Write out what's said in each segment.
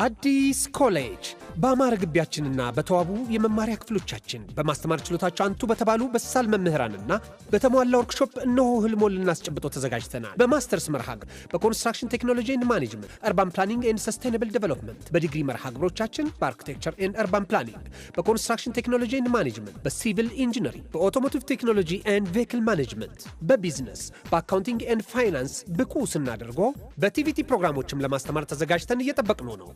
አዲስ ኮሌጅ በአማረ ግቢያችንና በተዋቡ የመማሪያ ክፍሎቻችን በማስተማር ችሎታቸው አንቱ በተባሉ በሳል መምህራንና በተሟላ ወርክሾፕ እነሆ ህልሞን ልናስጨብጦ ተዘጋጅተናል። በማስተርስ መርሃ ግብር በኮንስትራክሽን ቴክኖሎጂ ኤንድ ማኔጅመንት፣ አርባን ፕላኒንግ ኤንድ ሰስቴይነብል ዴቨሎፕመንት፣ በዲግሪ መርሃ ግብሮቻችን በአርኪቴክቸር ኤንድ አርባን ፕላኒንግ፣ በኮንስትራክሽን ቴክኖሎጂ ኤንድ ማኔጅመንት፣ በሲቪል ኢንጂነሪንግ፣ በኦቶሞቲቭ ቴክኖሎጂ ኤንድ ቬሂክል ማኔጅመንት፣ በቢዝነስ፣ በአካውንቲንግ ኤንድ ፋይናንስ ብቁ ስናደርጎ በቲቪቲ ፕሮግራሞችም ለማስተማር ተዘጋጅተን እየጠበቅነው ነው።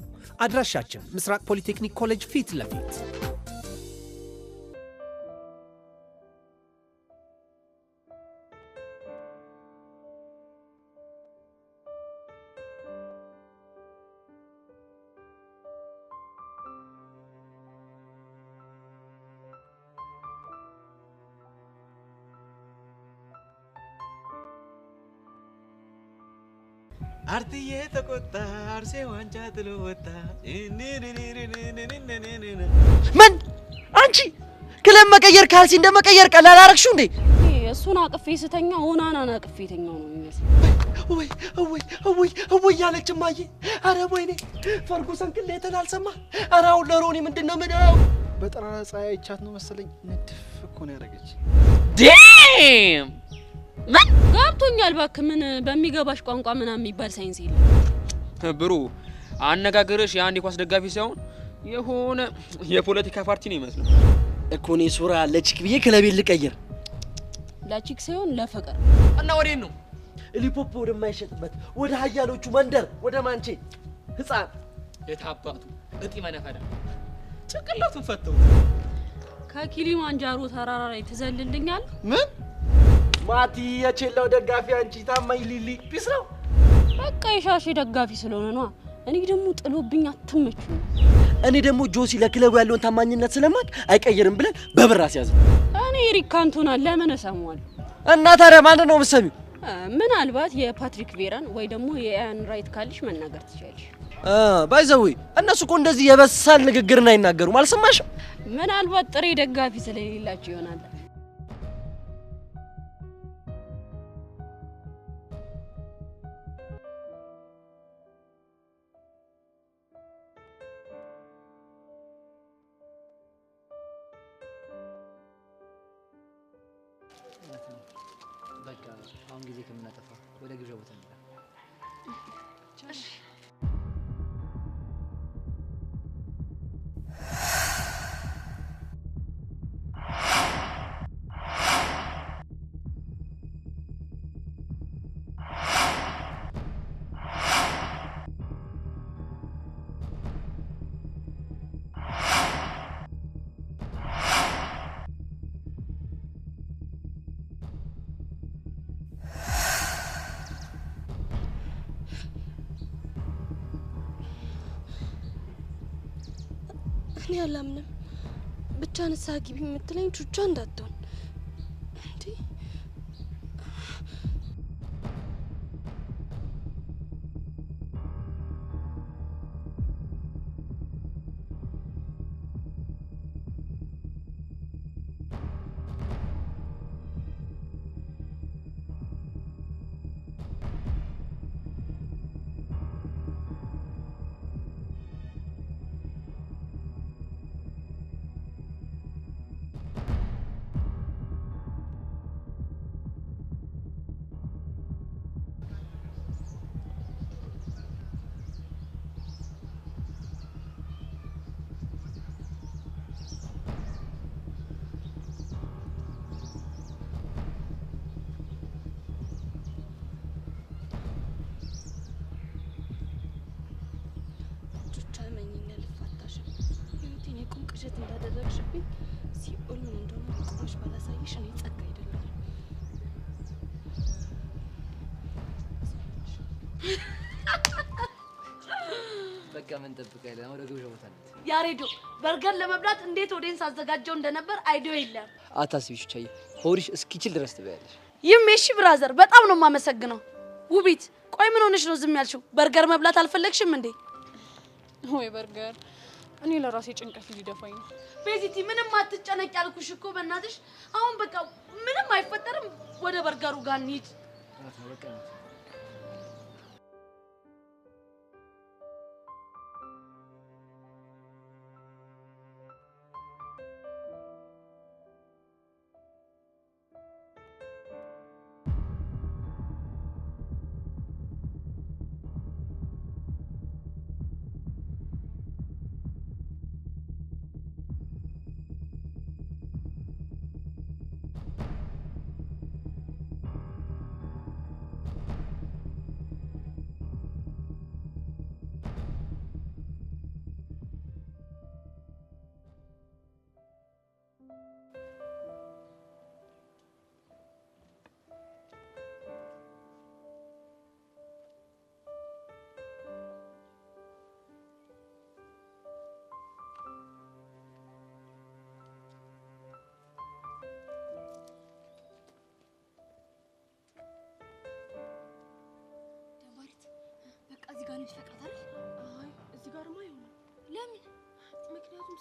አድራሻችን ምስራቅ ፖሊቴክኒክ ኮሌጅ ፊት ለፊት። አርትዬ ተቆጣ አርሴ ዋንጫ ጥሎወጣ ምን አንቺ ክለም መቀየር ካልሲ እንደመቀየር ቀላል አረክሹ እንዴ? እሱን አቅፌ ስተኛ ሆናና አቅፌ ተኛው ነው የሚመስለው። ወይ ያለች ማዬ። አረ ወይኔ ፈርጉሰን ክሌተን አልሰማ። አረ አሁን ለሮኒ ምንድነው ምነው? በጠራራ ፀሐይ አይቻት ነው መሰለኝ ንድፍ እኮ ነው ያደረገች። ዴም ምን ገብቶኛል። ባክ ምን በሚገባሽ ቋንቋ ምናምን የሚባል ሳይንስ የለም። ብሩ አነጋገርሽ የአንድ ኳስ ደጋፊ ሳይሆን የሆነ የፖለቲካ ፓርቲ ነው ይመስላል እኮ። እኔ ሱራ ለቺክ ብዬ ክለቤን ልቀይር። ለቺክ ሳይሆን ለፍቅር እና ወዴት ነው? ሊፖፖ ወደማይሸጥበት ወደ ሀያሎቹ መንደር ወደ ማንቼ ህፃን የታባቱ እጢ መነፈዳ ጭቅላቱን ፈተው ከኪሊማንጃሮ ተራራ ላይ ትዘልልኛል። ምን ማቲ የቼላው ደጋፊ አንቺ ታማኝ ሊሊ ፒስ ነው። በቃ የሻሽ ደጋፊ ስለሆነ ነው። እኔ ደግሞ ጥሎብኝ አትመቹ። እኔ ደግሞ ጆሲ ለክለቡ ያለውን ታማኝነት ስለማቅ አይቀየርም ብለን በብር አስያዝ። እኔ ሪካንቶና ለምን እሰማዋለሁ? እና ታዲያ ማን ነው የምትሰሚው? ምናልባት የፓትሪክ ቬራን ወይ ደግሞ የአያን ራይት ካልሽ መናገር ትችያለሽ። ባይዘው እነሱ እኮ እንደዚህ የበሳል ንግግርና አይናገሩም። አልሰማሽም? ምናልባት ጥሬ ደጋፊ ስለሌላችሁ ይሆናል። በቃ አሁን ጊዜ ከምናጠፋ ወደ ግብዣ ቦታ እንሄድ። እሺ እኔ አላምንም። ብቻ ንስሐ ግቢ የምትለኝ ቹቻ እንዳትሆን እንዴ? ቅዠት እንዳደረግሽብኝ ሲኦል ምን እንደሆነ ቆመሽ ባላሳይሽ እኔ ጸጋ አይደለም። በቃ ምን ጠብቀህ ወደ ግብዣ ቦታ ነኝ። ያሬዶ በርገር ለመብላት እንዴት ኦዲየንስ አዘጋጀው እንደነበር አይዲዮ የለም። አታስቢሽ ቻይ ሆሪሽ እስኪችል ድረስ ትበያለሽ። ይሜሺ ብራዘር በጣም ነው ማመሰግነው። ውቢት ቆይ ምን ሆነሽ ነው ዝም ያልሽው? በርገር መብላት አልፈለግሽም እንዴ? ወይ በርገር እኔ ለራሴ ጭንቀት ሊደፋኝ ነው። ቤዚቲ ምንም አትጨነቂ ያልኩሽ እኮ በእናትሽ። አሁን በቃ ምንም አይፈጠርም። ወደ በርገሩ ጋር እንሂድ። በቃ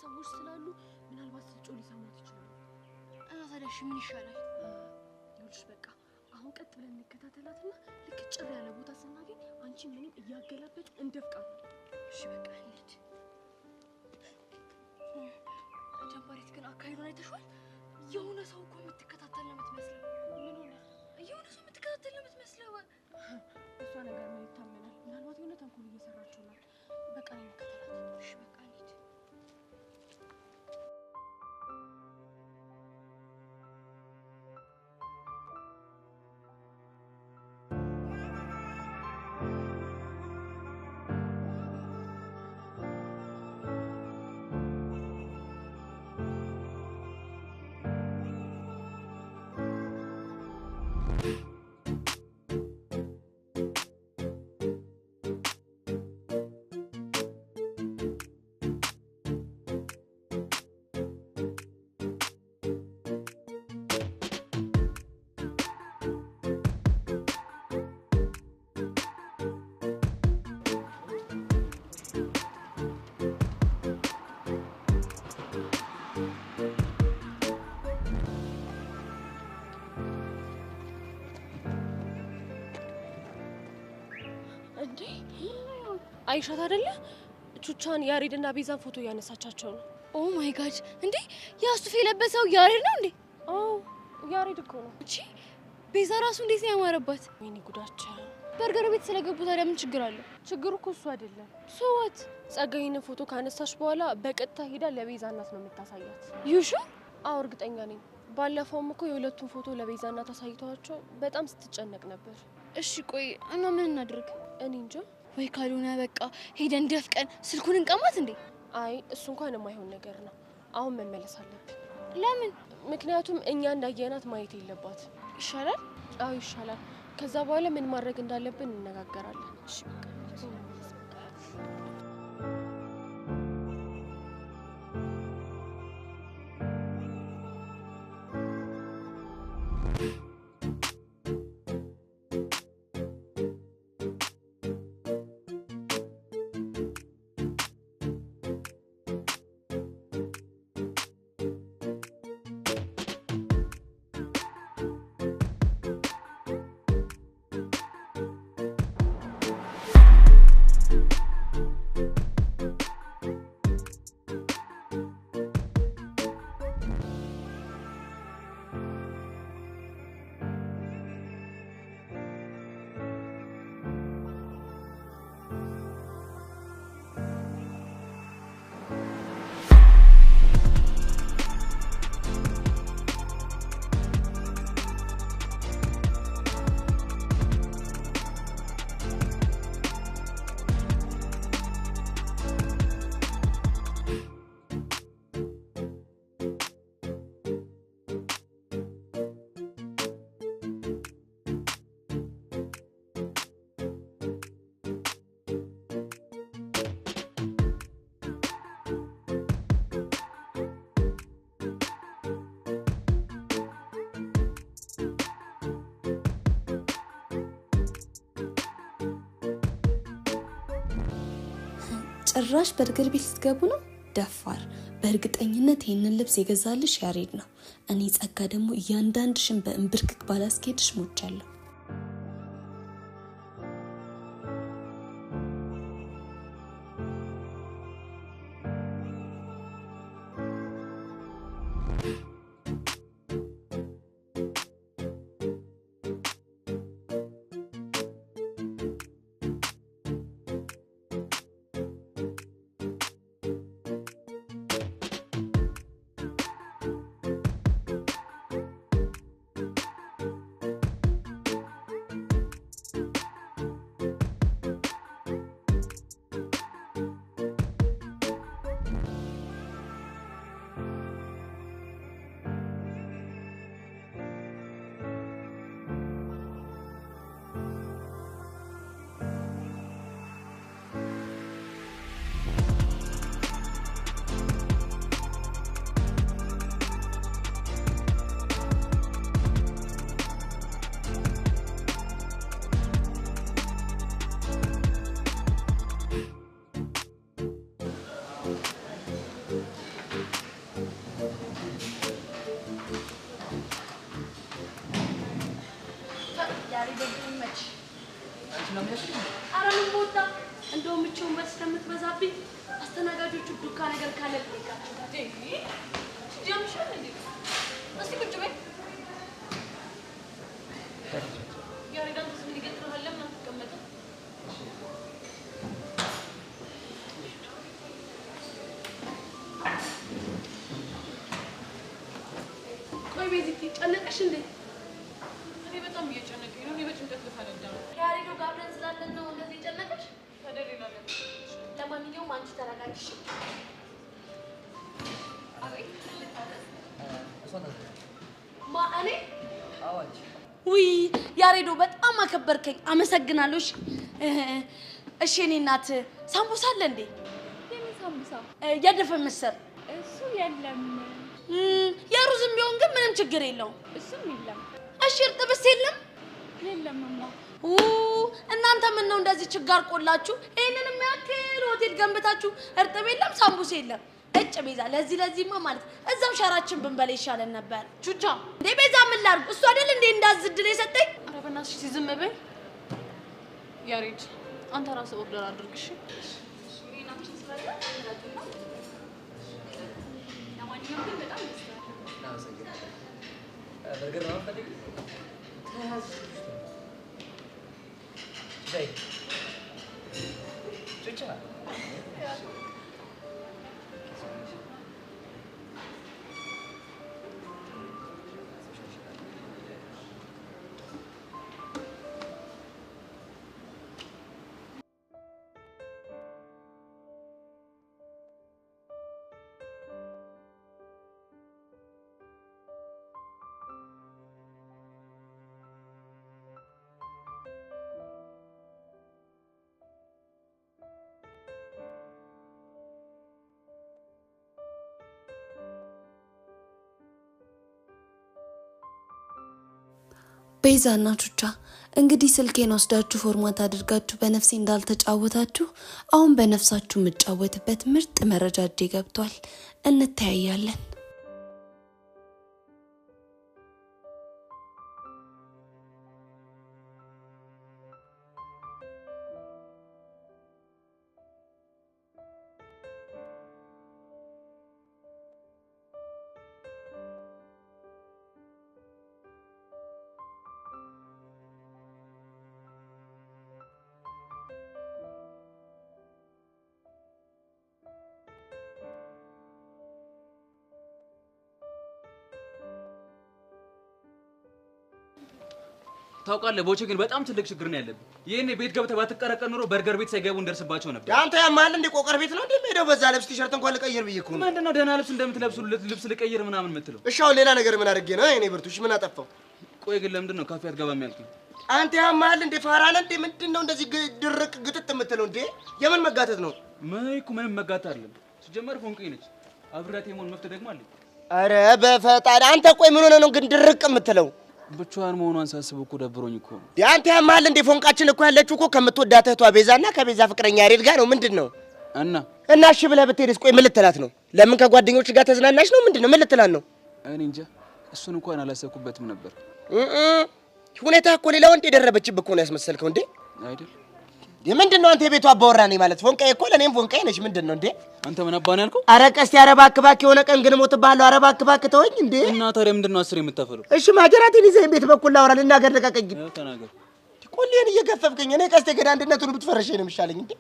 ሰዎች ስላሉ ምናልባት ስጮ ሊሰሙት ይችላሉ። እና ታዲያ እሺ ምን ይሻላል? ይኸውልሽ በቃ አሁን ቀጥ ብለን እንከታተላትና ልክ ጭር ያለ ቦታ ስናገኝ አንቺ ምንም እያገላበጥ እንደፍቃለን። እሺ በቃ እንሂድ። ጀንበሬት ግን አካሄዱን አይተሽዋል? የሆነ ሰው እኮ የምትከታተል ነው የምትመስለው። ምን ሆነ? የሆነ ሰው የምትከታተል ነው የምትመስለው። እሷ ነገር ምን ይታመናል? ምናልባት የሆነ ተንኮል እየሰራች ይሆናል። በቃ ነው እንከታተላት። እሺ በቃ እንሂድ። እንዴ አይሻት አይደለ? ቹቻን ያሬድና ቤዛን ፎቶ ያነሳቻቸው ነው። ኦ ማይ ጋድ! እንዴ ያሱፍ የለበሰው ያሬድ ነው እንዴ? አዎ ያሬድ እኮ ነው። እቺ ቤዛ ራሱ እንዴት ያማረባት! ወይኔ ጉዳቸው! በርገር ቤት ስለገቡ ታዲያ ምን ችግር አለ? ችግሩ እኮ እሱ አይደለም። ሶዋት ጸጋዬን ፎቶ ካነሳሽ በኋላ በቀጥታ ሄዳ ለቤዛ እናት ነው የምታሳያት። ዩሹ? አዎ እርግጠኛ ነኝ። ባለፈውም እኮ የሁለቱን ፎቶ ለቤዛ እናት አሳይተዋቸው በጣም ስትጨነቅ ነበር። እሺ ቆይ እና ምን እናድርግ? እኔ እንጃ። ወይ ካልሆነ በቃ ሄደን ደፍቀን ስልኩን እንቀማት እንዴ? አይ እሱ እንኳን የማይሆን ነገር ነው። አሁን መመለስ አለብን። ለምን? ምክንያቱም እኛ እንዳየናት ማየት የለባት። ይሻላል? አዎ ይሻላል። ከዛ በኋላ ምን ማድረግ እንዳለብን እንነጋገራለን። እሺ በቃ ጭራሽ በርገር ቤት ልትገቡ ነው? ደፋር! በእርግጠኝነት ይሄንን ልብስ የገዛልሽ ያሬድ ነው። እኔ ጸጋ ደግሞ እያንዳንድሽን በእንብርክክ ባላስኬድሽ ሞቻለሁ። ኧረ ምን ቦታ እንደውም እቺውን በስ ስለምትበዛብኝ አስተናጋጆቹ ዱካ ነገር ካለ ልጠይቃቸው። ጀምሽን እንዴ? እስቲ ቁጭ በይ። ያሬዳን ምን ይገጥራል? ለምን አትቀመጥም? ቆይ ቤዚቲ ጨነቀሽ እንዴ? እኔ በጣም እየጨነቀኝ ነው። እኔ በጭንቀት ልፈነዳ ነው። ያሬዶ ጋር አብረን ስላለን ነው እንደዚህ ጨነቀሽ? ተደረጋለ። ለማንኛውም አንቺ ተረጋግሽ። አቤት እኔ ውይ ያሬዶ በጣም አከበርከኝ፣ አመሰግናለሁ። እሺ እኔ እናት ሳምቡሳ አለ እንዴ? የምን ሳምቡሳ? የድፍ ምስር እሱ የለም። የሩዝም ቢሆን ግን ምንም ችግር የለውም። እሱም የለም። እሺ እርጥብስ የለም? የለምማ። እናንተ ምን ነው እንደዚህ ችጋር ቆላችሁ? ይሄንንም ያክል ሆቴል ገንብታችሁ እርጥብ የለም ሳምቡሳ የለም? እጭ ቤዛ ለዚህማ ማለት እዛው ሸራችን ብንበላ ይሻለን ነበር። ቹቻ እንዴ ቤዛ ምን ላድርግ? እሱ አይደል እንዴ እንዳዝድል የሰጠኝ? ኧረ በእናትሽ ዝም በይ። ያሬድ አንተ ራስህ ኦርደር አድርግ እሺ። እናታችን ስላለ እናትና ለማንኛውም ግን በጣም ደስ ይላል። በርገር ነው ፈልግ ዘይ ቹቻ ቤዛና ቹቻ እንግዲህ ስልኬን ወስዳችሁ ፎርማት አድርጋችሁ በነፍሴ እንዳልተጫወታችሁ አሁን በነፍሳችሁ የምጫወትበት ምርጥ መረጃ እጄ ገብቷል። እንተያያለን። ታውቃለህ ቦቼ ግን በጣም ትልቅ ችግር ነው ያለብን። ይሄኔ ቤት ገብተህ ባትቀረቀር ኖሮ በርገር ቤት ሳይገቡ እንደርስባቸው ነበር። አንተ ያማል እንደ ቆቀር ቤት ነው እንደሚሄደው በዛ ልብስ ቲሸርት እንኳን ልቀይር ብዬ እኮ ነው። ምንድነው ደህና ልብስ እንደምትለብሱ ልብስ ልቀይር ምናምን የምትለው? እሺ አሁን ሌላ ነገር ምን አድርጌ ነው? እኔ ብርቱሽ ምን አጠፋው? ቆይ ግን ለምንድን ነው ካፌ አትገባም ያልከኝ? አንተ ያማል እንደ ፋራለ እንደ ምንድነው እንደዚህ ድርቅ ግጥጥ የምትለው እንዴ? የምን መጋተት ነው? ምንም መጋተት አይደለም። ሲጀመር ፎንቄ ነች። አብራት የመሆን መፍትሄ ደግሞ አለኝ። አረ በፈጣሪ አንተ ቆይ ምን ሆነ ነው ግን ድርቅ የምትለው? ብቻዋን መሆኗን ሳስብ እኮ ደብሮኝ እኮ ነው። አንተ ያማል እንደ ፎንቃችን እኮ ያለችው እኮ ከምትወዳት እህቷ ቤዛና ከቤዛ ፍቅረኛ ያሬድ ጋር ነው። ምንድነው? እና እሺ ብለህ ብትሄድስ ቆይ ምን ልትላት ነው? ለምን ከጓደኞች ጋር ተዝናናሽ ነው? ምንድነው? ምን ልትላት ነው? እኔ እንጃ እሱን እንኳን አላሰብኩበትም ነበር። ሁኔታ እኮ ሌላ ወንድ የደረበችብህ እኮ ነው ያስመሰልከው እንዴ? አይደል? ምንድነው አንተ የቤቱ አባወራ ነኝ ማለት ፎንቃዬ እኮ ለኔም ፎንቃዬ ነሽ። ምንድነው እንዴ? አንተ ምን አባህ ነው ያልከው? ኧረ ቀስቲ ኧረ እባክህ እባክህ የሆነ ቀን ግን ሞትብሃለሁ። ኧረ እባክህ እባክህ ተወኝ እንዴ! እና ታዲያ ምንድነው አስር የምታፈለው? እሺ ማጀራቴን ይዘኝ ቤት በኩል ላውራ ልናገር ልቀቀኝ። ተናገር። ቆሌን እየገፈፍከኝ እኔ ቀስቴ ገና አንድነቱን ብትፈረሸኝ ነው የሚሻለኝ እንዴ?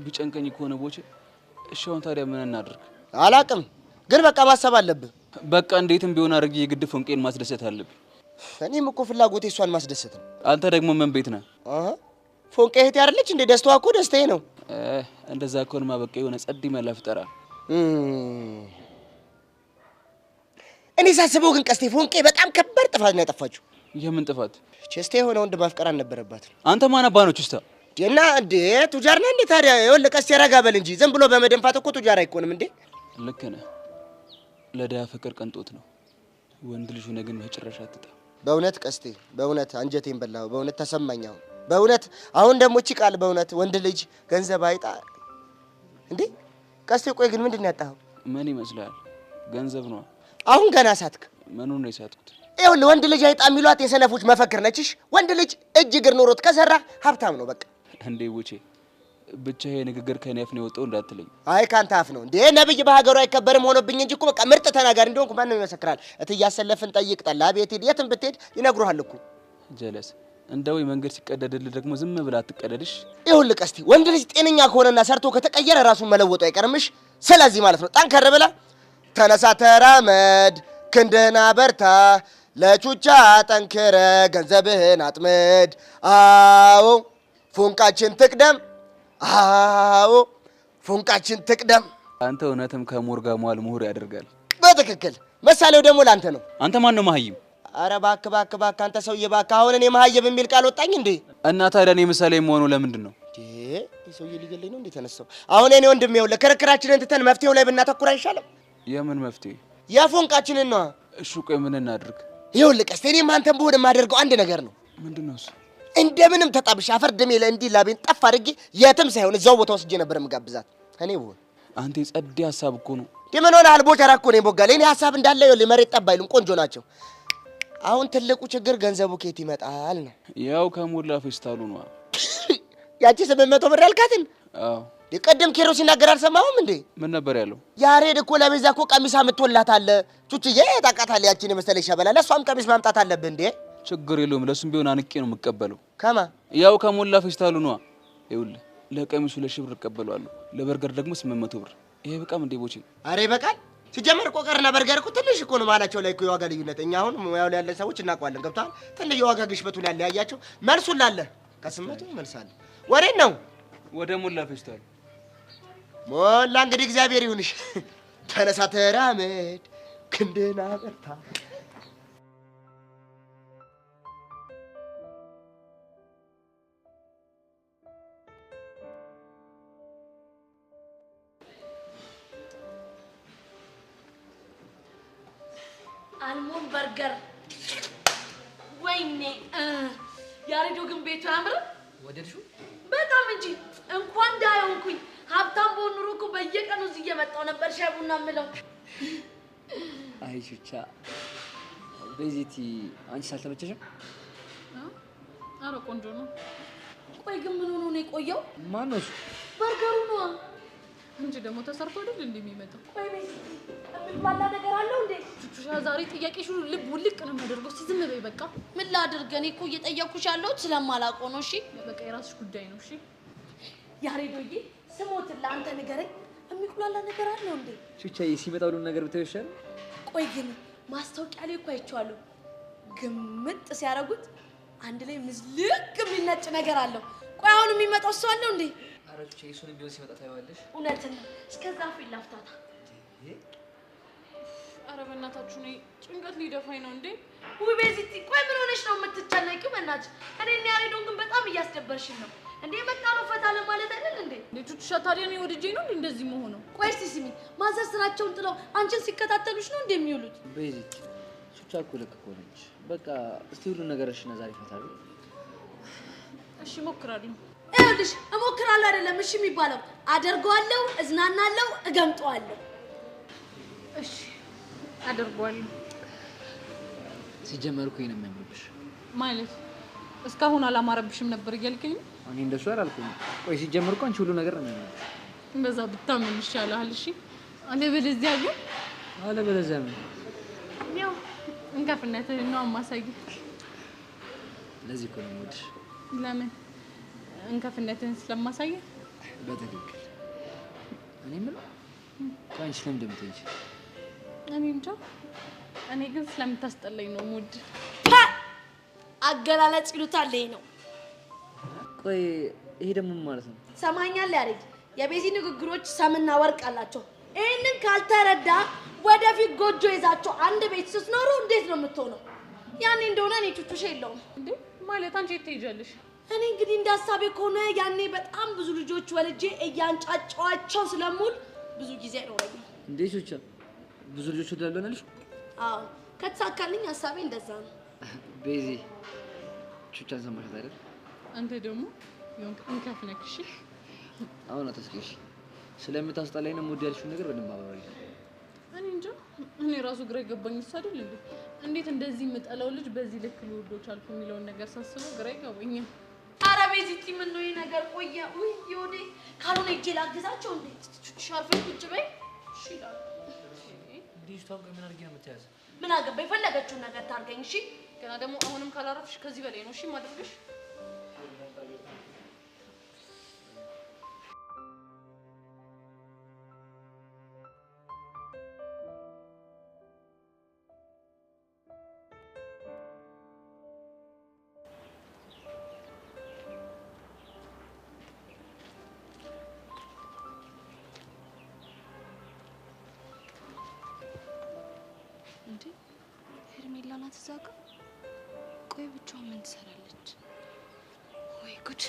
ቢጨንቀኝ ከሆነ ቦቼ እሺ አሁን ታዲያ ምን እናድርግ? አላቅም ግን በቃ ማሰብ አለብህ። በቃ እንዴትም ቢሆን አድርጌ የግድ ፎንቄን ማስደሰት አለብኝ። እኔም እኮ ፍላጎቴ እሷን ማስደሰት ነው። አንተ ደግሞ ምን ቤት ነህ? ፎንቄ እህቴ አይደለች እንዴ? ደስታዋ እኮ ደስታዬ ነው። እንደዛ ከሆነማ በቃ የሆነ ጸድ መላ ፍጠራ። እኔ ሳስበው ግን ቀስቴ ፎንቄ በጣም ከባድ ጥፋት ነው ያጠፋችው። የምን ጥፋት? ቸስቴ የሆነ ወንድ ማፍቀር አልነበረባትም። አንተ ማን አባ ነው ቸስታ? እና እንዴ ቱጃር ነህ እንዴ ታዲያ? ይኸውልህ ቀስቴ ረጋ በል እንጂ ዝም ብሎ በመደንፋት እኮ ቱጃር አይኮንም እንዴ? ልክ ነህ። ለድሀ ፍቅር ቅንጦት ነው። ወንድ ልጅ ሆነህ ግን በጭራሽ አትጣ። በእውነት ቀስቴ በእውነት አንጀቴን በላው። በእውነት ተሰማኝ አሁን በእውነት አሁን ደግሞ እቺ ቃል በእውነት ወንድ ልጅ ገንዘብ አይጣ እንዴ? ቀስቴ ቆይ ግን ምንድን ነው ያጣኸው? ምን ይመስላል? ገንዘብ ነው። አሁን ገና ሳትክ። ምኑን ነው የሳትኩት? ይኸውልህ ወንድ ልጅ አይጣ የሚሏት የሰነፎች መፈክር ነችሽ። ወንድ ልጅ እጅ እግር ኖሮት ከሰራ ሀብታም ነው በቃ። እንዴ ቡቼ ብቻ ይሄ ንግግር ከኔ አፍ ነው የወጣው እንዳትለኝ። አይ ካንተ አፍ ነው እንዴ? ነብይ በሀገሩ አይከበርም ሆኖብኝ እንጂ እኮ በቃ ምርጥ ተናጋሪ እንደሆንኩ ማንም ይመሰክራል። እትያሰለፍን ጠይቅ፣ ጠላ ቤት ሂድ፣ የትም ብትሄድ ይነግሩሃል እኮ። ጀለስ እንደው መንገድ ሲቀደድልህ ደግሞ ዝም ብላ አትቀደድሽ። ይኸውልህ ቀስቲ ወንድ ልጅ ጤነኛ ከሆነና ሰርቶ ከተቀየረ ራሱን መለወጡ አይቀርምሽ። ስለዚህ ማለት ነው ጠንከር ብላ ተነሳ፣ ተራመድ፣ ክንድህን አበርታ፣ ለቹቻ ጠንክረ ገንዘብህን አጥምድ። አዎ ፉንቃችን ትቅደም፣ አዎ ፉንቃችን ትቅደም። አንተ እውነትም ከሞርጋ መዋል ምሁር ያደርጋል። በትክክል መሳሌው ደግሞ ላንተ ነው። አንተ ማን ነው መሀይም? አረ እባክህ አንተ ሰውዬ እባክህ። አሁን እኔ መሀይም የሚል ቃል ወጣኝ እንዴ? እና ታዲያ እኔ ምሳሌ የምሆነው ለምንድን ነው? ሰውዬ ሊገለኝ ነው እንዴ ተነሳው? አሁን እኔ ወንድም ይኸውልህ ክርክራችንን ትተን መፍትሄው ላይ ብናተኩር አይሻልም? የምን መፍትሄ? የፎንቃችንን ነው። እሺ ቆይ ምን እናድርግ? ይኸውልህ ቀስቴ እኔም አንተም ብሆን የማደርገው አንድ ነገር ነው። ምንድነው እሱ? እንደምንም ተጣብሽ አፈር ደሜ ላይ እንዲህ ላቤን ጠፍ አድርጌ የትም ሳይሆን እዛው ቦታ ወስጄ ነበር የምጋብዛት እኔ ብሆን። አንተ የጸዴ ሀሳብ እኮ ነው። ምን ሆነሃል? ቦቸራ እኮ ነኝ ቦጋሌ። እኔ ሀሳብ እንዳለ ይኸውልህ መሬት ጠብ አይሉም፣ ቆንጆ ናቸው። አሁን ትልቁ ችግር ገንዘቡ ከየት ይመጣል ነው። ያው ከሞላ ፌስታሉ ነው። ያቺ 800 ብር ያልካትን? አዎ ቅድም ኬሮ ሲናገር አልሰማሁም እንዴ? ምን ነበር ያለው? ያሬድ እኮ ለቤዛ እኮ ቀሚስ አምጥቶላታል። ቹቹዬ ታውቃታለህ፣ ያቺን የመሰለሽ ሸበላ። ለእሷም ቀሚስ ማምጣት አለብህ እንዴ? ችግር የለውም፣ ለሱም ቢሆን አንቄ ነው የምቀበለው። ከማ? ያው ከሞላ ፌስታሉ ነው። ይኸውልህ ለቀሚሱ 2,000 ብር እቀበለዋለሁ፣ ለበርገር ደግሞ 800 ብር። ይሄ በቃም እንዴ ቦቼ? አሬ በቃል ሲጀመር ቆቀርና በርገር እኮ ትንሽ እኮ ነው ማላቸው ላይ እኮ የዋጋ ልዩነት። እኛ አሁን ሙያው ላይ ያለን ሰዎች እናውቀዋለን። ገብቶሃል? ትንሽ የዋጋ ግሽበቱ ላይ ያያቸው መልሱን ላለ ከስመቱ መልሳለ ወሬን ነው ወደ ሞላ ፌስታሉ ሞላ። እንግዲህ እግዚአብሔር ይሁንሽ። ተነሳ፣ ተራመድ፣ ክንድህን አበርታ። አልሞን በርገር ወይኔ ያሬዶ ግን ቤቱ ያምር። ወደድሽው? በጣም እንጂ እንኳን ዳየውኩኝ። ሀብታም በሆን ኑሮ እኮ በየቀኑ እዚህ እየመጣሁ ነበር ሻይ ቡና የምለው። አይ ቹቻ በዚቲ አንቺ ሳልተመቸሽም? አረ ቆንጆ ነው። ቆይ ግን ምን ሆኖ ነው የቆየው? ማን ነው እሱ? በርገሩ ነው እንጂ ደግሞ ተሰርቶ አይደል እንደሚመጣው። ቆይ ባላ ነገር አለው እንዴ? ቹቹሻ ዛሬ ጥያቄሽ ሁሉ ልብ ውልቅ ነው የሚያደርገው። እስቲ ዝም በይ በቃ። ምን ላድርግ? እኔ እኮ እየጠየኩሽ ያለሁት ስለማላውቀው ነው። እሺ በቃ የራስሽ ጉዳይ ነው። እሺ ያሬዶዬ ስሞትን ለአንተ ንገረኝ። የሚቁላላ ነገር አለው እንዴ? ቹቻ ሲመጣ ሁሉ ነገር ብታዪው ይሻላል። ቆይ ግን ማስታወቂያ ላይ እኮ አይቼዋለሁ። ግምጥ ሲያደርጉት አንድ ላይ ምዝልቅ የሚል ነጭ ነገር አለው። ቆይ አሁን የሚመጣው እሱ አለው እንዴ? ኧረ ቹቻ እሱን ቢሆን ሲመጣ ታይዋለሽ። እውነትን ነው። እስከዛ ፊት ላፍታታ። አረ በእናታችሁ እኔ ጭንቀት ሊደፋኝ ነው እንዴ። ውይ ቤዚቲ ቆይ ምን ሆነሽ ነው የምትጨነቂው? በእናትሽ እኔና ያሬዶን ግን በጣም እያስደበርሽን ነው እንዴ። መጣ ነው ፈታ ለማለት አይደል እንዴ? ቹቹሻ ታዲያ ነው ወድጄ ነው እንዴ እንደዚህ መሆኑ? ቆይ እስቲ ስሚ፣ ማዘር ስራቸውን ጥለው አንቺን ሲከታተሉሽ ነው እንደሚውሉት። ቤዚቲ ቹቻ እኮ ልክ እኮ ነች። በቃ እስቲ ሁሉ ነገር እሺ ዛሬ ፈታ ቢል። እሺ እሞክራለሁ። ይኸውልሽ እሞክራለሁ አይደለም እሺ የሚባለው፣ አደርገዋለሁ፣ እዝናናለሁ፣ እገምጠዋለሁ። እሺ አደርገዋለሁ። ሲጀመር እኮ ይሄን የሚያምርብሽ ማለት እስካሁን አላማረብሽም ነበር እያልከኝ ነው? እኔ እንደሱ አላልኩም። ቆይ ሲጀመር እኮ አንቺ ሁሉ ነገር ነው የሚያምርብሽ። በዛ ብታምን ይሻላል። እሺ አለበለዚያ ግን አለበለዚያ ምን? ያው እንከፍነትህን ነው የማሳይህ። ለዚህ እኮ ነው የምወድሽ። ለምን? እንከፍነትህን ስለማሳይህ። በትክክል እኔ የምለው ከአንቺ ለምን እንደምትሄጂ እኔ እንጃ። እኔ ግን ስለምታስጠላኝ ነው የምወድህ። አገላለጽ ይሉታል ይሄ ነው። ቆይ ይሄ ደግሞ ምን ማለት ነው? ሰማኛል ያሬድ፣ የቤዚ ንግግሮች ሰምና ወርቅ አላቸው። ይሄንን ካልተረዳ ወደፊት ጎጆ ይዛቸው አንድ ቤት ስትኖሩ እንዴት ነው የምትሆነው? ያኔ እንደሆነ እኔ ቹቹሽ የለውም እንዴ ማለት አንቺ ትሄጃለሽ? እኔ እንግዲህ እንዳሳቤ ከሆነ ያኔ በጣም ብዙ ልጆች ወልጄ እያንጫጫዋቸው ስለሙል ብዙ ጊዜ አይኖረኝም። እንዴ ቹቻ ብዙ ልጆች ወዳለው ነልሽ? አዎ ከተሳካልኝ ሀሳቤ እንደዛ ነው። ቤዚ ቹቻን ሰማሻት አይደል? አንተ ደግሞ ይሁን እንከፍነክሽ። አሁን አትስቂሽ። ስለምታስጠላኝ ነው ሙድ ያልሽው ነገር በደንብ አባባሪ። እኔ እንጃ። እኔ ራሱ ግራ የገባኝ እሱ አይደል እንዴ? እንዴት እንደዚህ የምጠላው ልጅ በዚህ ልክ ልወደው ቻልኩ የሚለውን ነገር ሳስበው ግራ ይገባኛል። ኧረ ቤዚቲ ምን ነው ይሄ ነገር ቆየ? ውይ ይሁዴ ካልሆነ እጄ ላግዛቸው እንዴ? ሻርፈኝ ቁጭ በይ። እሺ ይላል። ልጅቷን ቆይ ምን አድርጌ ነው የምትያዝ? ምን አገባ የፈለገችውን ነገር ታርገኝ። እሺ ገና ደግሞ አሁንም ካላረፍሽ ከዚህ በላይ ነው እሺ ማድረግሽ። እንዴ ሄርሜላ ናት እዛ ጋ? ቆይ ብቻዋን ምን ትሰራለች? ወይ ጉድ!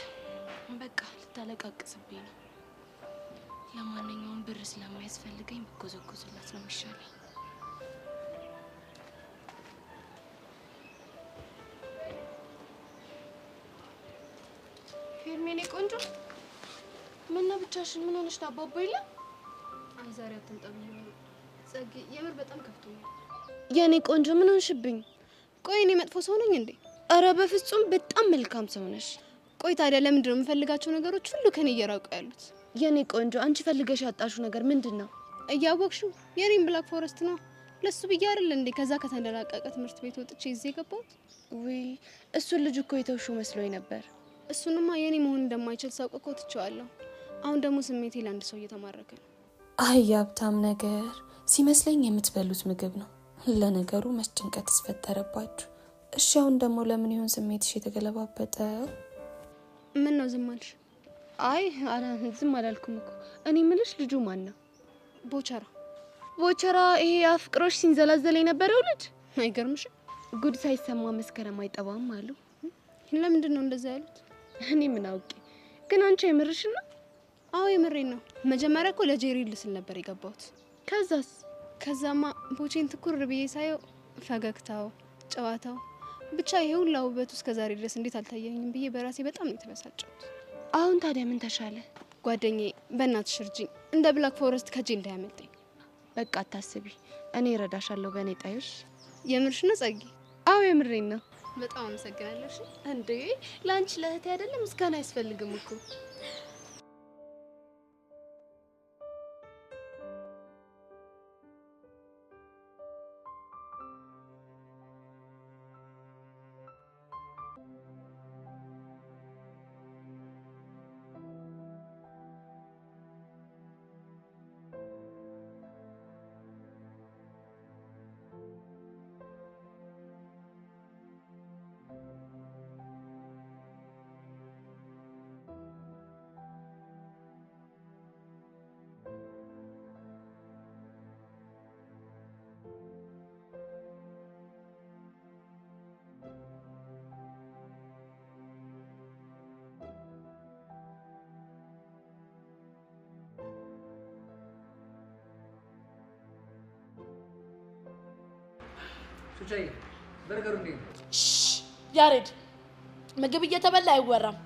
በቃ ልታለቃቅስብኝ ነው። ለማንኛውም ብር ስለማያስፈልገኝ ብጎዘጎዝላት ነው የሚሻለኝ። ሄርሜኔ ቆንጆ ምን ነው ብቻሽን? ምን ሆነሽ ነው? አባባ የለም? አይ ዛሬ አትምጣብኝ ጸጌ፣ የምር በጣም ከፍቶኛል። የኔ ቆንጆ ምን ሆንሽብኝ? ቆይ እኔ መጥፎ ሰው ነኝ እንዴ? አረ በፍጹም በጣም መልካም ሰው ነሽ። ቆይ ታዲያ ለምንድን ነው የምፈልጋቸው ነገሮች ሁሉ ከኔ እየራቁ ያሉት? የኔ ቆንጆ አንቺ ፈልገሽ ያጣሽው ነገር ምንድነው? እያወቅሽው የኔን ብላክ ፎረስት ነው። ለሱ ብዬ አይደል እንዴ ከዛ ከተንደላቀቀ ትምህርት ቤት ወጥቼ እዚህ የገባሁት? ውይ እሱን ልጅ እኮ የተውሽው መስሎኝ ነበር። እሱንማ የኔ መሆን እንደማይችል ሳውቅ እኮ ትቼዋለሁ። አሁን ደግሞ ስሜቴ ለአንድ ሰው እየተማረከ ነው። አይ ሀብታም ነገር ሲመስለኝ የምትበሉት ምግብ ነው። ለነገሩ መች ጭንቀት ተፈጠረባችሁ? እሺ አሁን ደግሞ ለምን ይሆን ስሜትሽ የተገለባበጠው? ምን ነው ዝም አልሽ? አይ ዝም አላልኩም እኮ። እኔ ምልሽ ልጁ ማን ነው? ቦቸራ። ቦቸራ ይሄ አፍቅሮሽ ሲንዘላዘል የነበረው ልጅ? አይገርምሽም? ጉድ ሳይሰማ መስከረም አይጠባም አሉ። ለምንድን ነው እንደዛ ያሉት? እኔ ምን አውቄ። ግን አንቺ የምርሽን ነው? አዎ የምሬን ነው። መጀመሪያ እኮ ለጄሪ ልስል ነበር የገባሁት። ከዛስ? ከዛማ ቦቼን ትኩር ብዬ ሳየው ፈገግታው፣ ጨዋታው ብቻ ይሄ ሁሉ ውበቱ እስከዛሬ ድረስ እንዴት አልታየኝም ብዬ በራሴ በጣም ነው የተበሳጨሁት። አሁን ታዲያ ምን ተሻለ? ጓደኛዬ በእናትሽ እርጂኝ፣ እንደ ብላክ ፎረስት ከጄ እንዳያመልጠኝ። በቃ አታስቢ፣ እኔ እረዳሻለሁ። በእኔ ጣዮሽ። የምርሽ ነው ጸጊ? አዎ የምሬን ነው። በጣም አመሰግናለሁ። እንዴ ለአንቺ ለእህቴ አይደለም ምስጋና አያስፈልግም እኮ። ሱቻዬ በርገሩ እንዴት ነው? ያሬድ ምግብ እየተበላ አይወራም።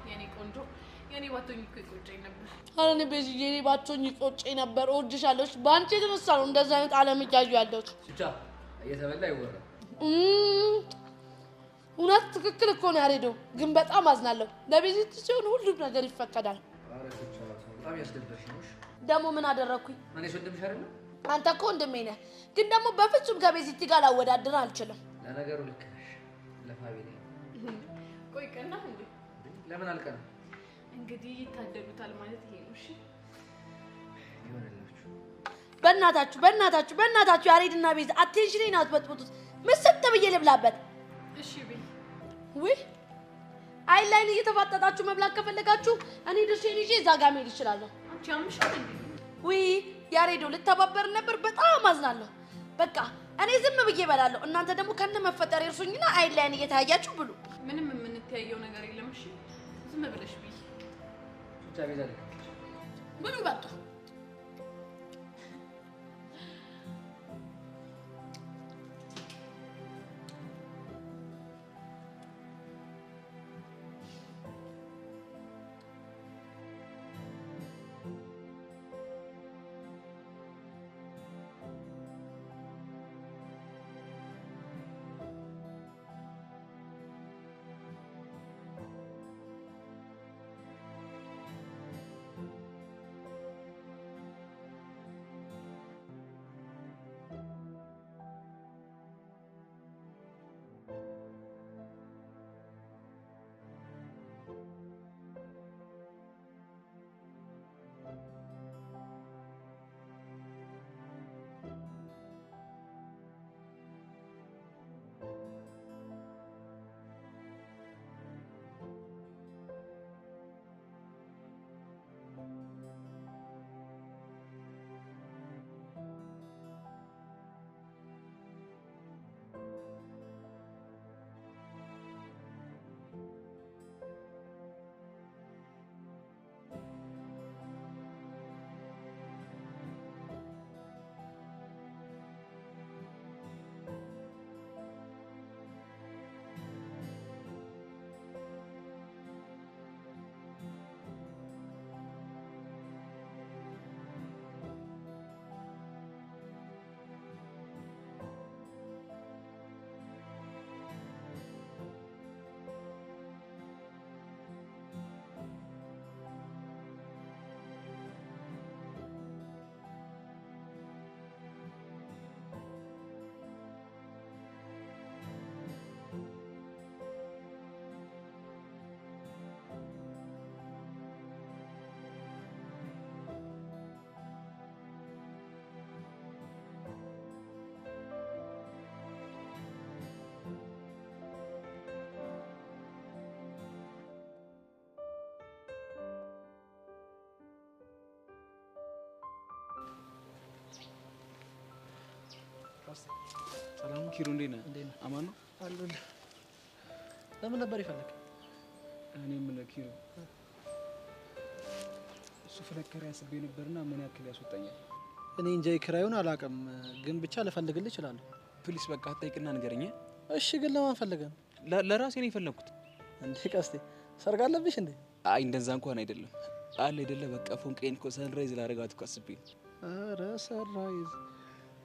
የኔ ቆንጆ የኔ ባቶኝ እኮ ይቆጨኝ ነበር። ኧረ እኔ በዚህ የኔ ባቶኝ ይቆጨኝ ነበር። እወድሻለሁ። በአንቺ የተነሳ ነው እንደዛ አይነት ዓለም እያዩ ያለሁት። ሱቻ እየተበላ አይወራም። እውነት ትክክል እኮ ነው ያሬዶ። ግን በጣም አዝናለሁ። ለቤዚት ሲሆን ሁሉም ነገር ይፈቀዳል። ኧረ ሱቻ በጣም ያስደበርሽ ነው። ደግሞ ምን አደረኩኝ? እኔ ወንድምሽ አይደለም? አንተ እኮ ወንድሜ ነህ። ግን ደግሞ በፍጹም ከቤዚቲ ጋር ላወዳድር አልችልም። ለነገሩ ልክ ነሽ። ለፋሚሊ ቆይ ቀና እንዴ? ለምን አልቀና? እንግዲህ ይታደሉታል ማለት ይሄ ነው። እሺ ይሆንላችሁ። በእናታችሁ ያሬድና ቤዛ አቴንሽኔን አትበጥብጡት። ምስጥ ብዬ ልብላበት። እሺ በይ። ውይ አይን ላይን እየተፋጠጣችሁ መብላት ከፈለጋችሁ እኔ ድርሼን ይዤ እዛ ጋር መሄድ እችላለሁ። አንቺ አምሻል እንዴ? ውይ ያሬዶ ልተባበር ነበር። በጣም አዝናለሁ። በቃ እኔ ዝም ብዬ እበላለሁ። እናንተ ደግሞ ከነ መፈጠር እርሱኝና አይን ላይን እየተያያችሁ ብሉ። ምንም የምንተያየው ነገር የለም። እሺ ዝም ብለሽ ብይ። ሱቻ ቤዛ ልክ ነሽ። ብሉ በቃ። ሰላም ኪሩ እንዴት ነህ? አማን ነው አሉልህ። ለምን ነበር ይፈልግ? እኔ ምን ኪሩ እሱ ፍለከር ያስቤ ነበርና ምን ያክል ያስወጣኛል? እኔ እንጃ ክራዩን አላውቅም፣ ግን ብቻ ልፈልግልህ እችላለሁ። ፕሊስ በቃ አትጠይቅና ንገረኝ። እሺ ግን ለማን ፈልገህ ነው? ለራሴ ነው የፈለኩት። እንዴ ቀስቴ ሰርግ አለብሽ እንዴ? አይ እንደዛ እንኳን አይደለም አለ አይደለ በቃ ፎንቄን እኮ ሰንራይዝ ላደርጋት እኮ አስቤ ነው። ኧረ ሰንራይዝ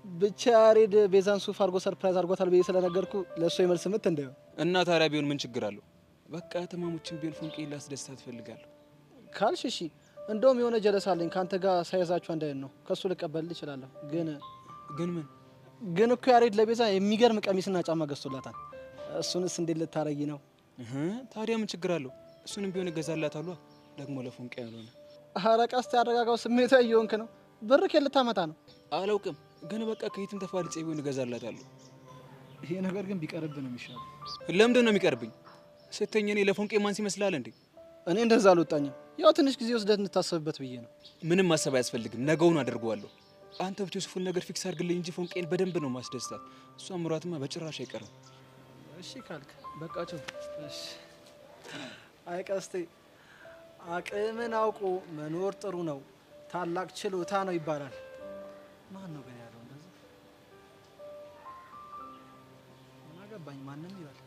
ብቻ ያሬድ ቤዛን ሱፍ አድርጎ ሰርፕራይዝ አድርጓታል ብዬ ስለነገርኩ ለእሱ የመልስ ምት እንደው እና ታዲያ ቢሆን ምን ችግር አለው? በቃ ተማሞችን ቢሆን ፎንቄን ላስደስታት እፈልጋለሁ ካልሽ እሺ። እንደውም የሆነ ጀለስ አለኝ ካንተ ጋር ሳይዛችሁ አንድ አይነት ነው። ከሱ ልቀበልልህ እችላለሁ። ግን ግን እኮ ያሬድ ለቤዛ የሚገርም ቀሚስና ጫማ ገዝቶላታል። እሱንስ እንዴት ልታረጊ ነው? ታዲያ ምን ችግር አለው? እሱንም ቢሆን እገዛላታለሁ። ደግሞ ለፎንቄ ያልሆነ ኧረ ቀስቴ አረጋጋው፣ ስሜታዊ እየሆንክ ነው። ብር ከየት ልታመጣ ነው? አላውቅም፣ ግን በቃ ከየትም ተፋልጬ ቢሆን እገዛላታለሁ። ይሄ ነገር ግን ቢቀርብ ነው የሚሻለው። ለምንድን ነው የሚቀርብኝ? ስተኝ እኔ ለፎንቄ ማንስ ይመስላል እንዴ? እኔ እንደዛ አልወጣኝም። ያው ትንሽ ጊዜ ወስደህ እንድታሰብበት ብዬ ነው። ምንም ማሰብ አያስፈልግም፣ ነገውኑ አደርገዋለሁ። አንተ ብቻ ሱፉን ነገር ፊክስ አድርግልኝ እንጂ ፎንቄን በደንብ ነው ማስደስታት። እሷ ምሯትማ በጭራሽ አይቀርም። እሺ ካልክ በቃቸው። እሺ አይ ቀስቴ፣ አቅምን አውቆ መኖር ጥሩ ነው፣ ታላቅ ችሎታ ነው ይባላል። ማን ነው ግን ያለው እንደዛ? ምን አገባኝ ማንም ይላል።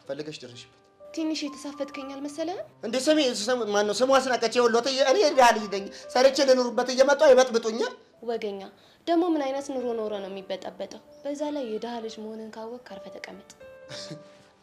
ፈልገሽ ደረሽበት። ትንሽ የተሳፈጥከኝ አልመሰለህም እንዴ? ማን ነው ስሟ? አስናቀች የወሎት እኔ ዳል ይደኝ ሰርቼ ለኑርበት እየመጣ ይበጥብጡኛል። ወገኛ ደግሞ ምን አይነት ኑሮ ኖረ ነው የሚበጠበጠው? በዛ ላይ የደሃ ልጅ መሆንን ካወቅ ካርፈ ተቀመጥ።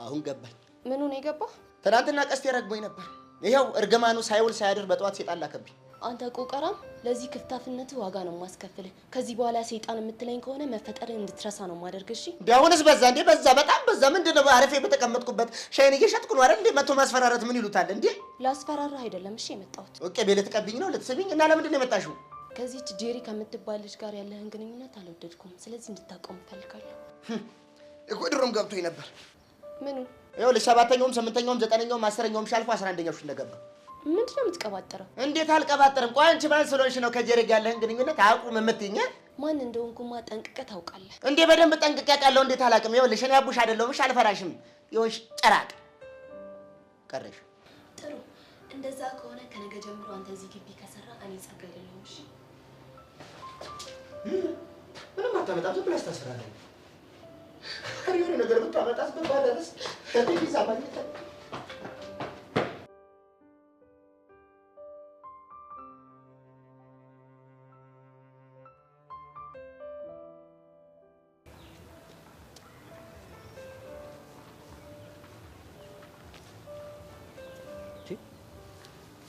አሁን ገባኝ። ምኑ ነው የገባህ? ትናንትና ቀስቴ ረግሞኝ ነበር። ይኸው እርግማኑ ሳይውል ሳያድር በጠዋት ሴጣን ላከብኝ። አንተ ቆቀራም፣ ለዚህ ክፍታፍነት ዋጋ ነው ማስከፍልህ። ከዚህ በኋላ ሰይጣን የምትለኝ ከሆነ መፈጠርን እንድትረሳ ነው ማደርግ። እሺ ቢያውንስ በዛ እንዴ? በዛ በጣም በዛ። ምንድነው አረፌ በተቀመጥኩበት ሻይን እየሸጥኩ ነው አይደል እንዴ? መቶ ማስፈራራት ምን ይሉታል እንዴ? ላስፈራራህ አይደለም እሺ የመጣሁት። ኦኬ ቤለ ተቀብኝ ነው ልትስብኝ እና ለምንድን ነው የመጣሽው? ከዚህች ጄሪ ከምትባል ልጅ ጋር ያለህን ግንኙነት አልወደድኩም። ስለዚህ እንድታቆም እፈልጋለሁ። እኮ ድሮም ገብቶኝ ነበር። ምኑ? ይኸውልሽ 7ኛውም 8ኛውም 9ኛውም 10ኛውም ሻልፎ 11ኛው ውስጥ እንደገባ። ምንድነው የምትቀባጠረው? እንዴት አልቀባጠርም? ቆይ አንቺ ማን ስለሆንሽ ነው ከጄሪ ጋር ያለህን ግንኙነት አቁም የምትይኝ? ማን እንደሆንኩማ ጠንቅቀህ ታውቃለህ። እንዴ በደንብ ጠንቅቄ አውቃለሁ። እንዴት አላውቅም? ይኸውልሽ እኔ አቡሽ አይደለሁም። እሺ አልፈራሽም። ይኸውልሽ ጨራቅ ቀረሽ። ጥሩ፣ እንደዛ ከሆነ ከነገ ጀምሮ አንተ እዚህ ግቢ ከሰራ እኔ ጸጋ አይደለሁም። እሺ ምንም አታመጣም። ዝም ብለሽ ታስራለህ። የሆነ ነገር ብታመጣስ በባለርስ ከቢዛ ማግኘት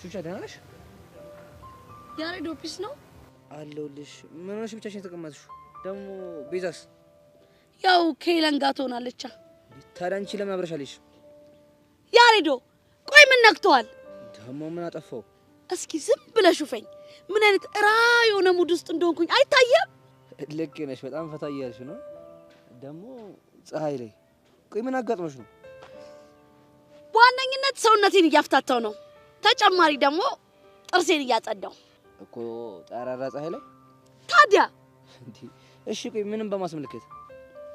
ቹቻ ደህና ነሽ? ያሬድ ኦፊስ ነው አለሁልሽ። ምን ሆነሽ ብቻሽን የተቀመጥሽው? ደግሞ ቤዛስ? ያው ከሄለን ጋር ትሆናለች። ታዲያ አንቺ ለምን አብረሽ አለሽ? ያሬዶ ቆይ ምን ነክቷል? ደግሞ ምን አጠፋው? እስኪ ዝም ብለሽ ሹፈኝ። ምን አይነት የሆነ ሙድ ውስጥ እንደሆንኩኝ አይታየም? ልክ ነሽ። በጣም ፈታ እያልሽ ነው። ደግሞ ፀሐይ ላይ ቆይ ምን አጋጥሞሽ ነው? በዋነኝነት ሰውነቴን እያፍታታው ነው። ተጨማሪ ደግሞ ጥርሴን እያጸዳው እኮ ጠራራ ፀሐይ ላይ። ታዲያ እንዴ? እሺ ቆይ ምንም በማስመልከት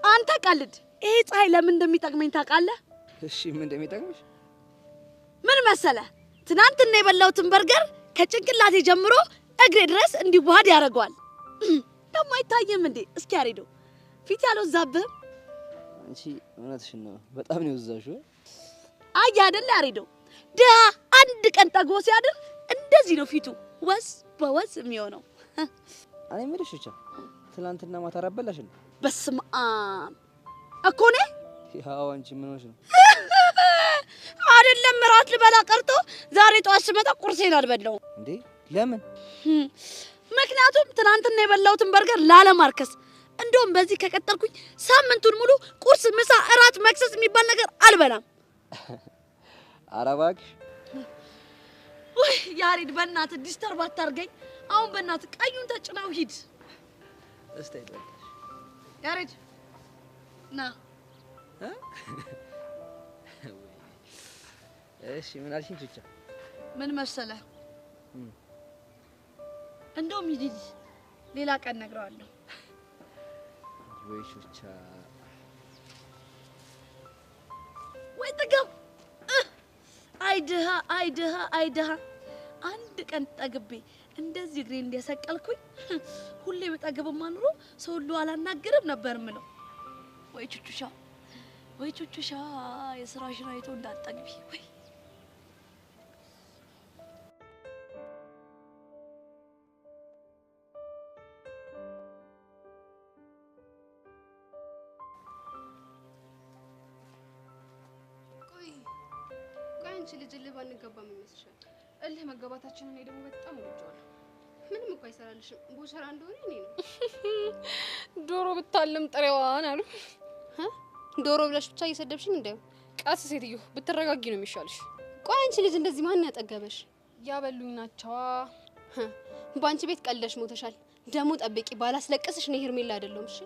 አንተ ቀልድ። ይሄ ፀሐይ ለምን እንደሚጠቅመኝ ታውቃለህ? እሺ ምን እንደሚጠቅምሽ? ምን መሰለህ? ትናንትና የበላሁትን በርገር ከጭንቅላቴ ጀምሮ እግሬ ድረስ እንዲዋሃድ ያደርገዋል። ደግሞ አይታየም እንዴ? እስኪ ያሬዶ ፊት ያለው ዛብህ አንቺ እውነትሽን ነው በጣም ነው የወዛሽው አይ አይደል ያሬደው ድሃ አንድ ቀን ጠግቦ ሲያድር እንደዚህ ነው ፊቱ ወዝ በወዝ የሚሆነው እኔ የምልሽ ብቻ ትናንትና ማታ አራበላሽ ነው በስመ አብ እኮ ነው ያው አንቺ ምን ሆነሽ ነው አይደለም ራት ልበላ ቀርቶ ዛሬ ጧት ስመጣ ቁርሴን አልበላው እንዴ ለምን ምክንያቱም ትናንትና የበላሁትን በርገር ላለማርከስ እንደውም በዚህ ከቀጠልኩኝ ሳምንቱን ሙሉ ቁርስ ምሳ እራት መክሰስ የሚባል ነገር አልበላም አራባክ ወይ ያሬድ በእናትህ ዲስተርብ አታርገኝ አሁን በእናትህ ቀዩን ተጭናው ሂድ እስቲ አይደልሽ ያሬድ ና እሺ ምን አልሽኝ ቹቻ ምን መሰለህ እንደውም ሂድ ሌላ ቀን ነግረዋለሁ ወይ ቹቻ ወይ ጥገብ አይደሃ አንድ ቀን ጠግቤ እንደዚህ እግሬ እንደሰቀልኩኝ ሁሌ በጠግብማ ኑሮ ሰው ሁሉ አላናገርም ነበር ምለው ወይ ቹቹሻ የስራሽን አይቶ እንዳጠግቢ ወይ አንቺ ልጅ ልባ እንገባ ምን ይመስልሻል? እልህ መገባታችንን እኔ ደግሞ በጣም ወድጄዋለሁ። ምንም እኮ አይሰራልሽም። ቦቸራ እንደሆነ እኔ ነው። ዶሮ ብታለም ጥሬዋን አሉ። ዶሮ ብለሽ ብቻ እየሰደብሽኝ እንደው ቀስ ሴትዮ ብትረጋጊ ነው የሚሻልሽ። ቆይ አንቺ ልጅ እንደዚህ ማን ያጠገበሽ? ያበሉኝ ናቸዋ። ባንቺ ቤት ቀልደሽ ሞተሻል። ደሞ ጠብቂ ባላስለቀስሽ ነው ሄርሜላ አይደለም። እሺ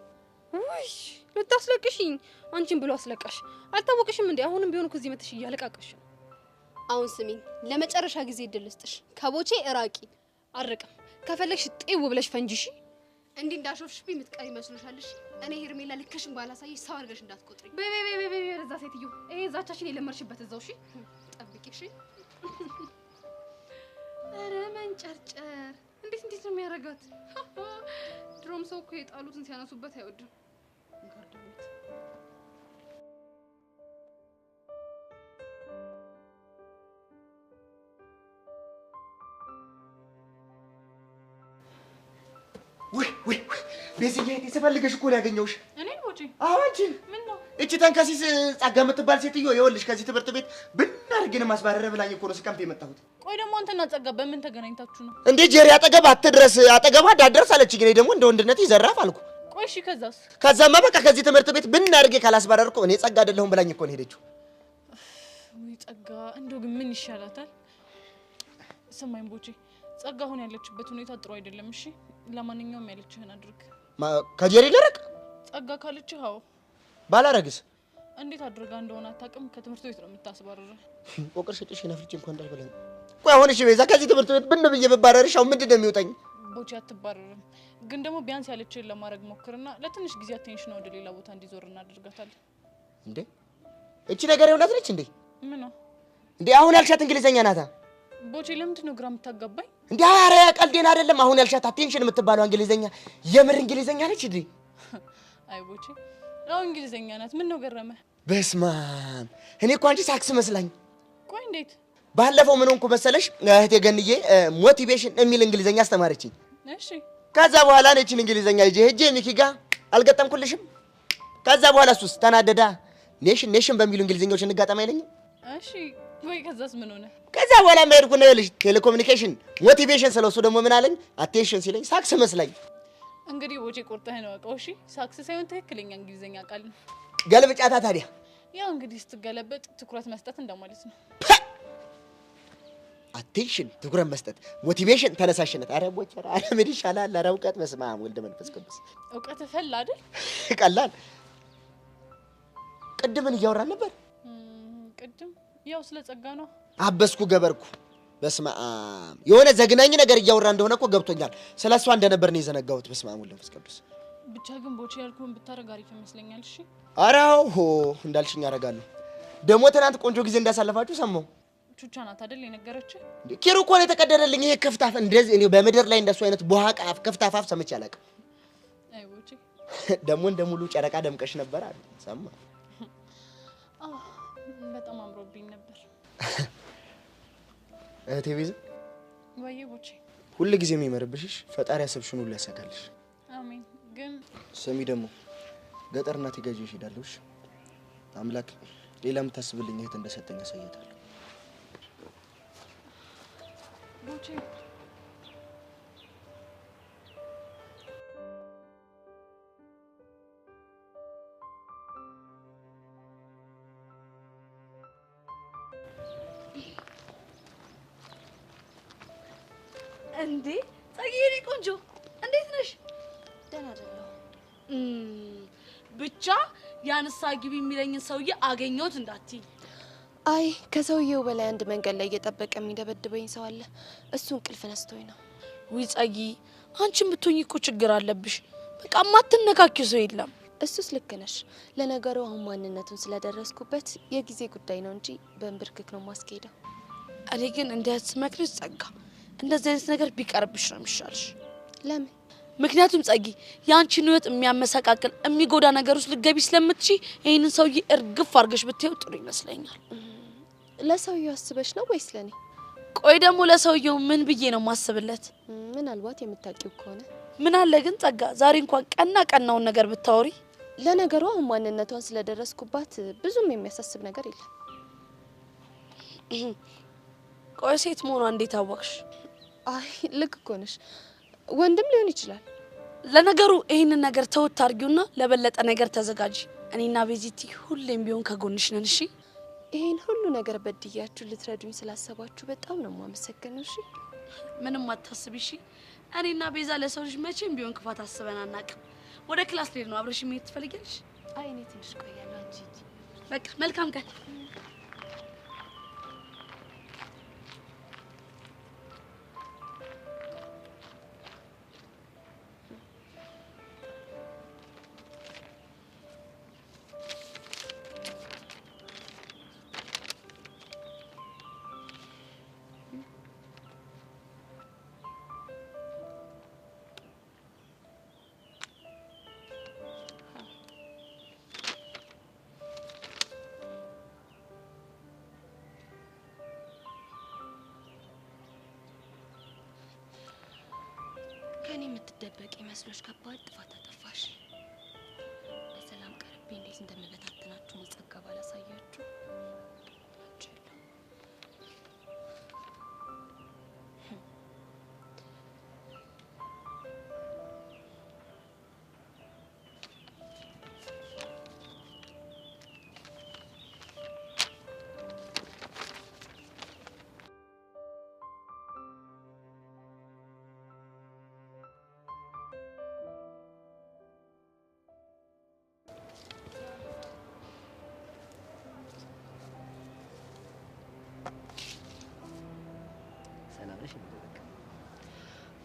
ውይ ልታስለቅሽኝ አንቺን ብሎ አስለቃሽ። አልታወቅሽም እንዴ? አሁንም ቢሆን እዚህ መተሽ እያለቃቀሽ ነው። አሁን ስሚኝ ለመጨረሻ ጊዜ እድልስጥሽ ከቦቼ እራቂ አርቅም ከፈለግሽ ጤው ብለሽ ፈንጂሽ እንዲህ እንዳሾፍሽብኝ የምትቀሪ መስሎሻልሽ እኔ ሄርሜላ ልክሽን ባላሳይሽ ሰው አድርገሽ እንዳትቆጥሪ በይ እዛ ሴትዮ ይሄ ዛቻሽን የለመርሽበት እዛው እሺ ጠብቂ እሺ ኧረ መንጨርጨር እንዴት ነው የሚያረጋት ድሮም ሰው እኮ የጣሉትን ሲያነሱበት አይወድም ጋርዳዊት ወይ በዚህ የተፈልገሽ እኮ ነው ያገኘውሽ እኔ ወጪ አንቺ ምን ነው እቺ ተንከሲስ ጻጋ የምትባል ሴትዮ ይኸውልሽ ከዚህ ትምህርት ቤት ብናርግን ማስባረረ ብላኝ እኮ ነው ስቀምጥ የመጣሁት ቆይ ደግሞ አንተና ጻጋ በምን ተገናኝታችሁ ነው እንዴ ጄሪ አጠገብ አትድረስ አጠገባ ዳድረስ አለችኝ እኔ ደግሞ እንደ ወንድነት ይዘራፍ አልኩ ቆይ እሺ ከዛማ በቃ ከዚህ ትምህርት ቤት ብናርግ ካላስባረርኩ እኔ ጻጋ አይደለሁም ብላኝ እኮ ነው ሄደችው ወይ ጻጋ እንደው ግን ምን ይሻላታል ሰማኝ ቦቼ ጻጋ አሁን ያለችበት ሁኔታ ጥሩ አይደለም እሺ ለማንኛውም ያለችህን አድርግ ከጄሪ ልርቅ ጻጋ ካለችህ አዎ ባላረግስ እንዴት አድርጋ እንደሆነ አታውቅም ከትምህርት ቤት ነው የምታስባረረ ቆቅር ሸጥሽ ነፍርጭ እንኳን እንዳልበለኝ ቆይ አሁን እሺ በዛ ከዚህ ትምህርት ቤት ብን ብዬ በባረርሽ አሁን ምንድን ነው የሚወጣኝ ቦቼ አትባረርም ግን ደግሞ ቢያንስ ያለችህን ለማድረግ ሞክርና ለትንሽ ጊዜ አቴንሽን ወደ ሌላ ቦታ እንዲዞር እናደርጋታለን እንዴ እቺ ነገር የእውነት ነች እንዴ ምን ነው እንዴ አሁን ያልሻት እንግሊዘኛ ናታ ቦቼ ለምንድን ነው ግራ የምታጋባኝ እንዴ ኧረ ቀልዴን አይደለም አሁን ያልሻት አቴንሽን የምትባለው እንግሊዘኛ የምር እንግሊዘኛ ነች እንዴ አይ ቦቼ ነው እንግሊዘኛ ናት ምን ነው ገረመ በስማም እኔ እኮ አንቺ ሳክስ መስላኝ ቆይ እንዴት ባለፈው ምን ሆንኩ መሰለሽ እህቴ ገንዬ ሞቲቬሽን የሚል እንግሊዘኛ አስተማረችኝ እሺ ከዛ በኋላ ነችን እንግሊዘኛ ሄጄ ሚኪ ጋር አልገጠምኩልሽም ከዛ በኋላ እሱስ ተናደዳ ኔሽን በሚሉ እንግሊዘኛዎች እንጋጠም አይለኝም እሺ ወይ ከዛስ ምን ሆነ ከዛ በኋላ ማይርኩ ነው ልጅ ቴሌኮሙኒኬሽን ሞቲቬሽን ስለሱ ደግሞ ምን አለኝ አቴንሽን ሲለኝ ሳክስ መስላኝ እንግዲህ ቦቼ ቆርጠህ ነው አውቀው እሺ ሳክስ ሳይሆን ትክክለኛ እንግሊዘኛ ቃል ነው ገልብጫታ ታዲያ ያው እንግዲህ ስትገለበጥ ትኩረት መስጠት እንደማለት ነው አቴንሽን ትኩረት መስጠት ሞቲቬሽን ተነሳሽነት አረ ቦቸራ አረ ምን ይሻላል አረ እውቀት መስማም ወልደ መንፈስ ቅዱስ እውቀት ፈል አይደል ቀላል ቅድምን እያወራን ነበር ቅድም ያው ስለ ጸጋ ነው አበስኩ ገበርኩ በስማም የሆነ ዘግናኝ ነገር እያወራ እንደሆነ እኮ ገብቶኛል ስለሷ እንደነበር ነው የዘነጋሁት በስማም ወልደ መንፈስ ቅዱስ ብቻ ግን ቦቼ ያልኩህን ብታረግ አሪፍ ይመስለኛል እሺ አራው እንዳልሽኝ አደርጋለሁ ደግሞ ትናንት ቆንጆ ጊዜ እንዳሳለፋችሁ ሰማሁ ቹቻ ናት አይደል የነገረችህ ኪሩ እኮ ነው የተቀደረልኝ ይሄ ክፍታፍ እንደዚህ እኔ በመደር ላይ እንደሱ አይነት ቦሃቃፍ ክፍታፋፍ ሰምቼ አላውቅም አይ ቦቼ ደግሞ እንደ ሙሉ ጨረቃ ደምቀሽ ነበር አሉ ሰማ። በጣም አምሮብኝ ነበር። እህቴ ቤዛ ወይ ቦቼ ሁሉ ጊዜ የሚመርብሽሽ ፈጣሪ ያሰብሽውን ሁሉ ያሳካልሽ። አሜን። ግን ስሚ ደግሞ ገጠር እናቴ ጋር ይዤሽ እሄዳለሁ። አምላክ ሌላ የምታስብልኝ እህት እንደሰጠኝ ያሳያታል። ቦቼ እንዴ ጸጊዬ ቆንጆ እንዴት ነሽ? ደህና አይደለሁ። ብቻ ያንሳ ግቢ የሚለኝን ሰውዬ አገኘሁት እንዳትይ። አይ ከሰውየው በላይ አንድ መንገድ ላይ እየጠበቀ የሚደበድበኝ ሰው አለ። እሱ እንቅልፍ ነስቶኝ ነው። ውይ ጸጊ አንቺም ብትሆኚ እኮ ችግር አለብሽ። በቃ ማትነካኪው ሰው የለም። እሱስ ልክ ነሽ። ለነገሩ አሁን ማንነቱን ስለደረስኩበት የጊዜ ጉዳይ ነው እንጂ በእንብርክክ ነው ማስኬደው። እኔ ግን እንዲያስ መክርሽ ጸጋ እንደዚህ አይነት ነገር ቢቀርብሽ ነው የሚሻልሽ። ለምን? ምክንያቱም ጸጊ ያንቺን ህይወት የሚያመሰቃቅል የሚጎዳ ነገር ውስጥ ልትገቢ ስለምትችይ ይሄንን ሰውዬ እርግፍ አድርገሽ ብትይው ጥሩ ይመስለኛል። ለሰውየው አስበሽ ነው ወይስ ለኔ? ቆይ ደግሞ ለሰውየው ምን ብዬ ነው ማስብለት? ምናልባት የምታውቂው ከሆነ ምን አለ ግን ጸጋ ዛሬ እንኳን ቀናውን ነገር ብታወሪ። ለነገሩ አሁን ማንነቷን ስለደረስኩባት ብዙም የሚያሳስብ ነገር የለም። ቆይ ሴት መሆኗ እንዴት አወቅሽ? አይ ልክ እኮ ነሽ። ወንድም ሊሆን ይችላል። ለነገሩ ይሄንን ነገር ተውት አድርጊውና ለበለጠ ነገር ተዘጋጂ። እኔና ቤዚቲ ሁሌም ቢሆን ከጎንሽ ነን። እሺ? ይሄን ሁሉ ነገር በድያችሁ ልትረዱኝ ስላሰባችሁ በጣም ነው የማመሰግነው። እሺ? ምንም አታስቢ። እሺ? እኔና ቤዛ ለሰው ልጅ መቼም ቢሆን ክፋት አስበን አናውቅም። ወደ ክላስ ልሄድ ነው። አብረሽ መሄድ ትፈልጊያለሽ? አይ እኔ ትንሽ ቆያለሁ። አንቺ በቃ መልካም ቀን። ከኔ የምትደበቂ መስሎሽ ከባድ ጥፋት አጠፋሽ። በሰላም ቀርቤ እንዴት እንደምበታትናችሁ ጸጋ ባላሳያችሁ።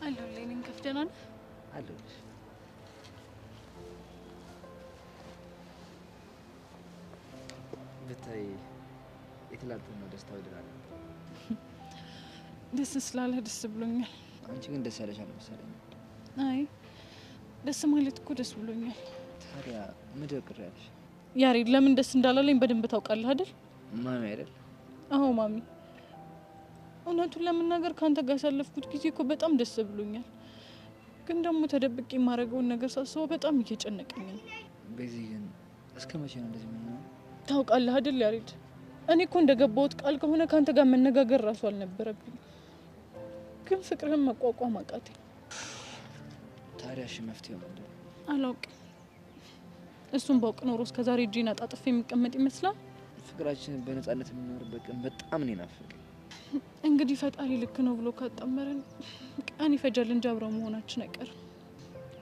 አለሁልኝ። እኔን ከፍደና ነህ? አለሁልሽ። ብታይ የትላንትናው ደስታው ይደራል። ደስ ስላለ ደስ ብሎኛል። አንቺ ግን ደስ ያለሽ አልመሰለኝም። አይ ደስ ማለት እኮ ደስ ብሎኛል። ታዲያ ምንድን ቅር ያለሽ? ያሬድ ለምን ደስ እንዳላለኝ በደንብ ታውቃለህ አይደል? ማሚ አይደል? አዎ ማሚ። እውነቱን ለመናገር ካንተ ጋር ያሳለፍኩት ጊዜ እኮ በጣም ደስ ብሎኛል። ግን ደግሞ ተደብቄ የማደርገውን ነገር ሳስበው በጣም እየጨነቀኝ ነው። በዚህ ግን እስከ መቼ ነው እንደዚህ የምንሆነው? ታውቃለህ አይደል ያሬድ? እኔ እኮ እንደገባሁት ቃል ከሆነ ካንተ ጋር መነጋገር ራሱ አልነበረብኝ። ግን ፍቅርህን መቋቋም አቃተኝ። ታዲያ እሺ መፍትሄው ምንድን ነው? አላውቅም። እሱን ባውቅ ኖሮ እስከዛሬ እጄን አጣጥፌ የሚቀመጥ ይመስላል። ፍቅራችንን በነፃነት የምንኖርበት ቀን በጣም ነው ናፈቀኝ። እንግዲህ ፈጣሪ ልክ ነው ብሎ ካጣመረን ቀን ይፈጃል እንጂ አብረው መሆናችን አይቀርም።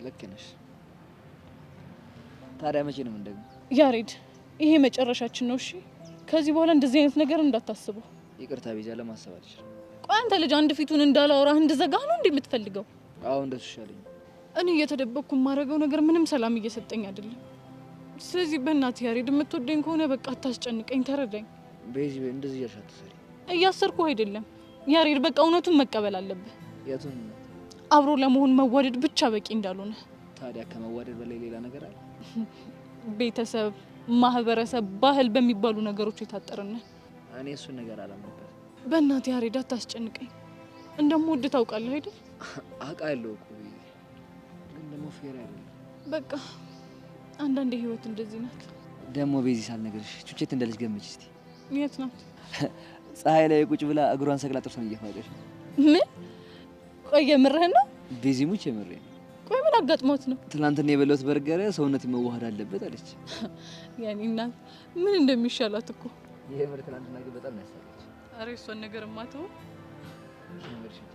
ልክ ነሽ። ታዲያ መቼ ነው እንደገና? ያሬድ ይሄ መጨረሻችን ነው። እሺ ከዚህ በኋላ እንደዚህ አይነት ነገር እንዳታስበው። ይቅርታ ቤዛ፣ ለማሰብ አልችልም። ቆይ አንተ ልጅ አንድ ፊቱን እንዳላወራህ እንደዘጋህ ነው እንዴ የምትፈልገው? አዎ እንደሱ ይሻለኝ። እኔ እየተደበቅኩ የማደርገው ነገር ምንም ሰላም እየሰጠኝ አይደለም። ስለዚህ በእናትህ ያሬድ የምትወደኝ ከሆነ በቃ አታስጨንቀኝ፣ ተረዳኝ። ቤዚ እንደዚህ እያልሽ አትሰሪ። እያሰርኩ አይደለም ያሬድ፣ በቃ እውነቱን መቀበል አለብህ። የቱን? አብሮ ለመሆን መዋደድ ብቻ በቂ እንዳልሆነ። ታዲያ ከመዋደድ በላይ ሌላ ነገር አለ? ቤተሰብ፣ ማህበረሰብ፣ ባህል በሚባሉ ነገሮች የታጠረን። እኔ እሱን ነገር አላምንበት። በእናትህ ያሬድ አታስጨንቀኝ። እንደምወድ ታውቃለህ አይደል? አውቃለሁ እኮ ግን ደግሞ ፌር አይደለም። በቃ አንዳንዴ ህይወት እንደዚህ ናት። ደግሞ ቤዚ ሳልነግርሽ ቹቼት እንደልጅ ገመች እስቲ። የት ናት? ፀሐይ ላይ ቁጭ ብላ እግሯን ሰቅላ ጥርሷን እየፋቀች ነው። ምን? ቆይ የምርህን ነው? ቤዚ ሙች የምሬን። ቆይ ምን አጋጥሞት ነው? ትናንትና የበላሁት በርገር ሰውነት መዋሃድ አለበት አለች። ያኔ እናት ምን እንደሚሻላት እኮ። የምር ትናንትና ግን በጣም ያሳለች። አረ እሷን ነገር ማተው ነገር ሽቴ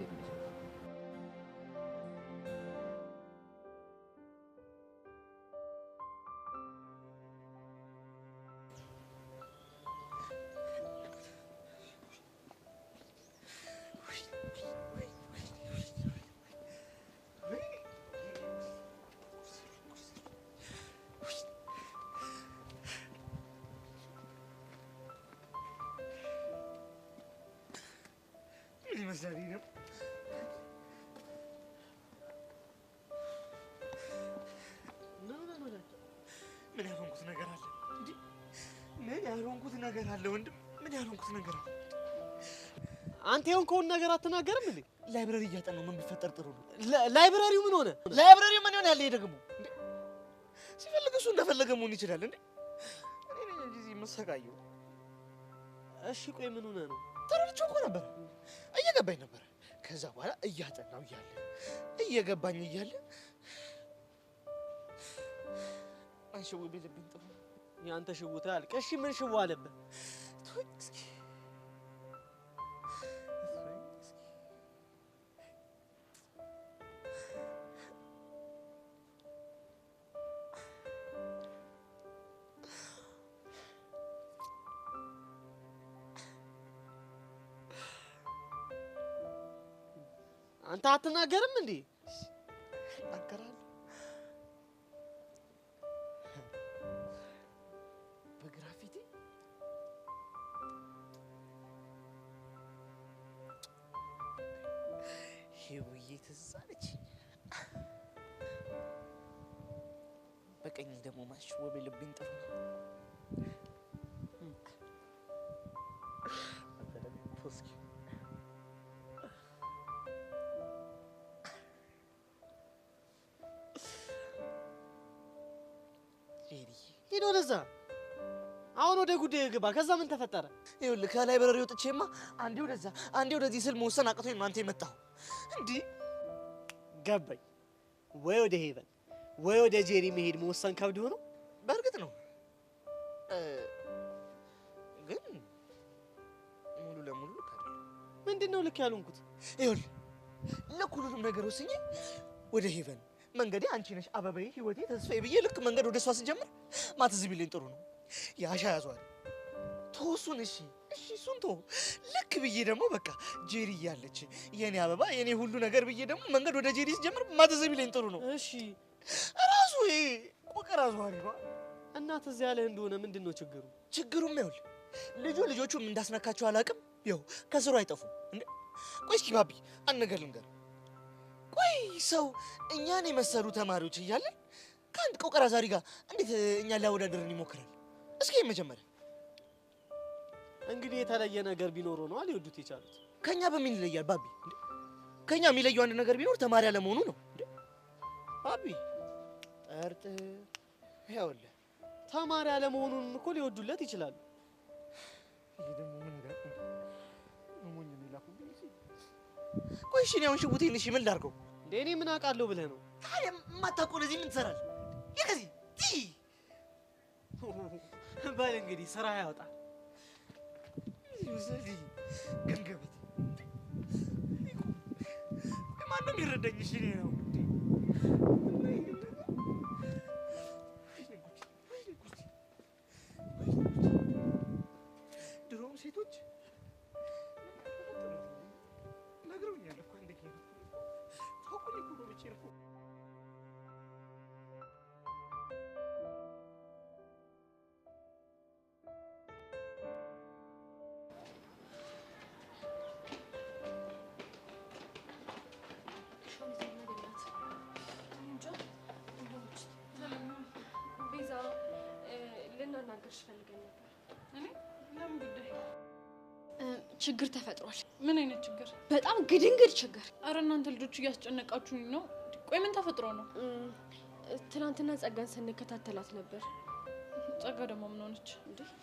ምን ያልሆንኩት ነገር አለ? ምን ያልሆንኩት ነገር አለ ወንድም? ምን ያልሆንኩት ነገር አለ? አንተ የሆንከውን ነገር አትናገርም እንዴ? ላይብረሪ እያጠናሁ ምን ቢፈጠር ጥሩ ነው? ላይብረሪው ምን ሆነ? ላይብረሪው ምን ሆነ? ያለ ደግሞ ሲፈልግ እሱ እንደፈለገ መሆን ይችላል እንዴ? እኔ ነኝ እንጂ እዚህ የምሰቃየው። እሺ ቆይ ምን ሆነ ነው? ተረድቼው እኮ ነበር፣ እየገባኝ ነበር። ከዛ በኋላ እያጠናሁ እያለ እየገባኝ እያለ አንሽው ቢልብኝ ጥሩ ያንተ ሽውታ ያልቅ። እሺ ምን ሽው አለብህ? ተወኝ እስኪ። አንተ አትናገርም እንዴ? እናገራለሁ። በግራፊቲ ሄውዬ ትዝ አለችኝ። በቀኝ ደግሞ ማሽወብ ልብኝ ጥሩ ነው። ቶስኪ ሄዶ ወደዛ። አሁን ወደ ጉዳይ ግባ። ከዛ ምን ተፈጠረ? ይኸውልህ ከላይብረሪ ወጥቼማ አንዴ ወደዛ አንዴ ወደዚህ ስል መወሰን አቅቶኝ ነው አንተ የመጣኸው። እንዲህ ገባኝ። ወይ ወደ ሄቨን ወይ ወደ ጄሪ መሄድ መወሰን ከብድ ሆኖ። በእርግጥ ነው ግን ሙሉ ለሙሉ ልክ አይደለም። ምንድን ነው ልክ ያልሆንኩት? ይኸውልህ ልክ ሁሉንም ነገር ወስኜ ወደ ሄቨን መንገዴ አንቺ ነሽ አበባዬ ህይወቴ ተስፋዬ ብዬ ልክ መንገድ ወደ እሷ ስጀምር ማትዝ ቢልኝ ጥሩ ነው። ያሻ ያዟል ተወሱን። እሺ እሱን ተው። ልክ ብዬ ደግሞ በቃ ጄሪ እያለች የኔ አበባ የኔ ሁሉ ነገር ብዬ ደግሞ መንገድ ወደ ጄሪ ስጀምር ማትዝ ቢልኝ ጥሩ ነው። እሺ ራሱ ይሄ ቆቀራ ዟሪ ነው። እናት እዚያ ያለህ እንደሆነ ምንድን ነው ችግሩ? ችግሩም ይኸውልህ ልጆቹም እንዳስነካቸው አላውቅም። ይኸው ከስሩ አይጠፉም እንዴ። ቆይ እስኪ ባቢ አንድ ነገር ልንገርህ። ቆይ ሰው እኛን የመሰሉ ተማሪዎች እያለን ከአንድ ቆቀራ ዛሪ ጋር እንዴት እኛን ሊያወዳድርን ይሞክራል? እስኪ መጀመሪያ እንግዲህ የተለየ ነገር ቢኖረው ነው ሊወዱት የቻሉት። ከኛ በምን ይለያል ባቢ? ከኛ የሚለየው አንድ ነገር ቢኖር ተማሪ አለመሆኑ ነው እንዴ ባቢ። ጠርጥር ይኸውልህ ተማሪ አለመሆኑን እኮ ሊወዱለት ይችላሉ። ይሄ ደግሞ ምን ጋር ሞኝ ነው ላኩብኝ። ቆይ እሺ ነው ሽውቴን እሺ ምን ላድርገው እንዴ? እኔ ምን አውቃለሁ ብለህ ነው? ታዲያ የማታውቀው ለዚህ ምን ትሰራለህ? ይከዚህ በል እንግዲህ ስራ ያወጣ ገንገበት ማንም ይረዳኝ። እሺ ነው ድሮም ሴቶች ነግረውኛል እኮ እንዴት ነው ታውቁኝ እኮ ነው ብቻ እኮ ችግር ተፈጥሯል። ምን አይነት ችግር? በጣም ግድንግድ ችግር። አረ እናንተ ልጆች እያስጨነቃችሁኝ ነው። ቆይ ምን ተፈጥሮ ነው? ትናንትና ጸጋን ስንከታተላት ነበር። ጸጋ ደግሞ ምን ሆነች?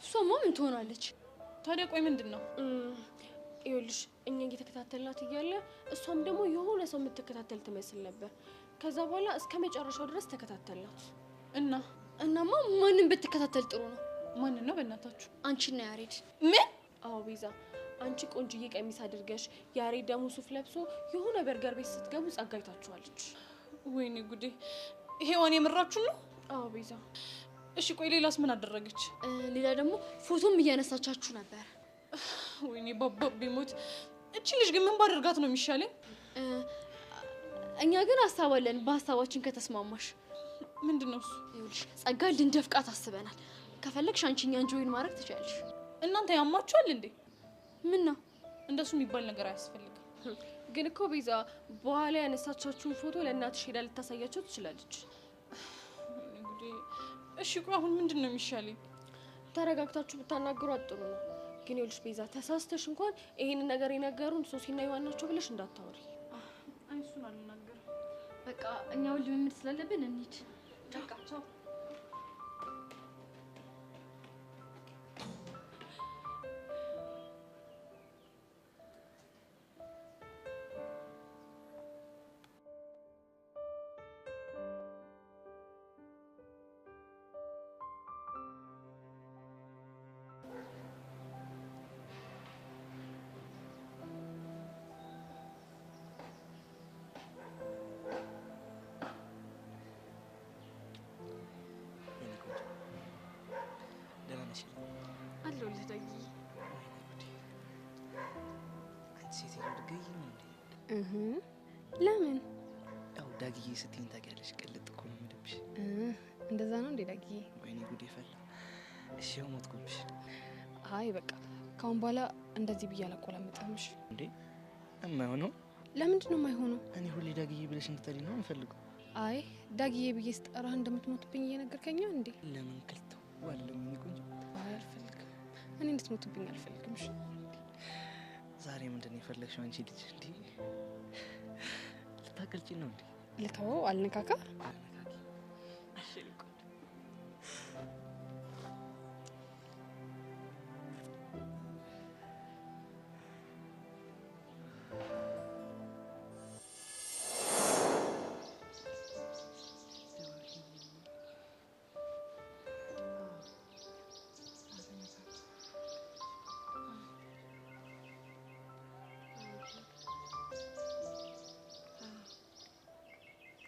እሷማ ምን ትሆናለች? ታዲያ ቆይ ምንድነው? ይኸውልሽ እኛ እየተከታተልናት እያለ እሷም ደግሞ የሆነ ሰው የምትከታተል ትመስል ነበር። ከዛ በኋላ እስከ መጨረሻው ድረስ ተከታተልናት። እናማ ማንን ብትከታተል ጥሩ ነው? ማንን ነው በእናታችሁ? አንቺና ያሬድ። ምን? አዎ ቤዛ፣ አንቺ ቆንጅዬ ቀሚስ አድርገሽ ያሬድ ደግሞ ሱፍ ለብሶ የሆነ በርገር ቤት ስትገቡ ጸጋ አይታችኋለች። ወይኔ ጉዴ! ይሄውን የምራችሁ ነው? አዎ ቤዛ። እሺ ቆይ ሌላስ ምን አደረገች? ሌላ ደግሞ ፎቶም እያነሳቻችሁ ነበር። ወይኔ ባባ ቢሞት። እቺ ልጅ ግን ምን ባደርጋት ነው የሚሻለኝ? እኛ ግን ሀሳብ አለን፣ በሀሳባችን ከተስማማሽ። ምንድነው እሱ? ይኸውልሽ ጸጋ ልንደፍቃት አስበናል። ከፈለግሽ አንቺ እኛን ጆይን ማድረግ ትችያለሽ። እናንተ ያማችኋል እንዴ? ምን ነው እንደሱ የሚባል ነገር አያስፈልግም። ግን እኮ ቤዛ በኋላ ያነሳቻችሁን ፎቶ ለእናትሽ ሄዳ ልታሳያቸው ትችላለች። እሺ ቆይ አሁን ምንድነው የሚሻለኝ? ተረጋግታችሁ ብታናግሯት ጥሩ ነው። ግን ይኸውልሽ ቤዛ ተሳስተሽ እንኳን ይሄንን ነገር የነገሩን ሶሲና ዮሐን ናቸው ብለሽ እንዳታወሪ። እሱን አልናገርም። በቃ እኛው ልምምድ ስላለብን እንሂድ። በቃ ቻው። ለምን? ያው ዳግዬ ስትይኝ ታውቂያለሽ፣ ቅልጥ እኮ ነው የምልብሽ። እንደዛ ነው እንዴ ዳግዬ? ወይኔ ጉዴ ፈላ። እሺ ያው ሞትኩብሽ። አይ በቃ ካሁን በኋላ እንደዚህ ብዬ አላቆላምጥም። እሺ እንዴ? የማይሆነው ለምንድን ነው የማይሆነው? እኔ ሁሌ ዳግዬ ብለሽ እንድትጠሪኝ ነው የምፈልገው። አይ ዳግዬ ብዬ ስጠራህ እንደምትሞትብኝ እየነገርከኝ እንዴ? ለምን ክልተው ዋለም ይቆኝ? አይ አልፈልግም። እኔ እንድትሞትብኝ አልፈልግም። እሺ ዛሬ ምንድን ነው የፈለግሽው አንቺ ልጅ? እንዴ ልታገልጪ ነው እንዴ? ልተወው? አልነካካ።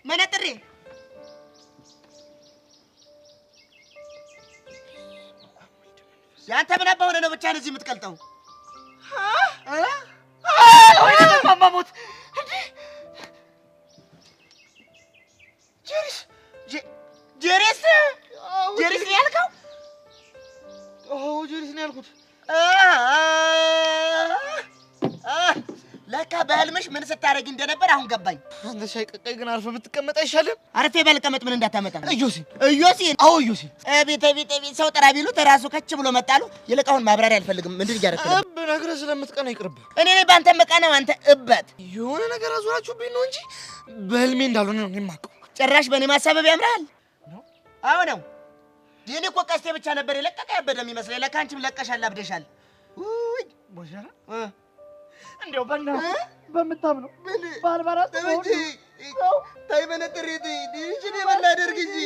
መነጥሬ ያንተ ምን አባ ሆነ ነው ብቻህን እዚህ የምትቀልጠው? ወይ ማማሞት እንዴ! ጀሪስ ነው ያልከው? ጀሪስ ነው ያልኩት። ለካ በህልምሽ ምን ስታረጊ እንደነበር አሁን ገባኝ። አንተ ሻይ ቀቀይ ግን አርፈህ ብትቀመጥ አይሻልም? አርፌ ባልቀመጥ ምን እንዳታመጣ? እዮሲን አዎ እዮሲን። ቤት ሰው ጠራ ቢሉት ራሱ ከች ብሎ መጣሉ። ይልቅ አሁን ማብራሪያ አልፈልግም። ምንድን እያደረክ ነው? ብነግርህ ስለምትቀና ይቅርብህ። እኔ በአንተ መቃናው አንተ እበት የሆነ ነገር አዙራችሁብኝ ነው እንጂ በህልሜ እንዳልሆነ ነው የማውቀው። ጭራሽ በእኔ ማሳበብ ያምራል? አዎ ነው። የኔ እኮ ቀስቴ ብቻ ነበር የለቀቀ ያበደ የሚመስለኝ። ለካ አንቺም ለቀሻል፣ አብደሻል። ውይ ቦሻራ እንደው በምታምነው ባልባራት እንጂ ታይ መነጥሬ ዲሽ ነው ባላደርግ እንጂ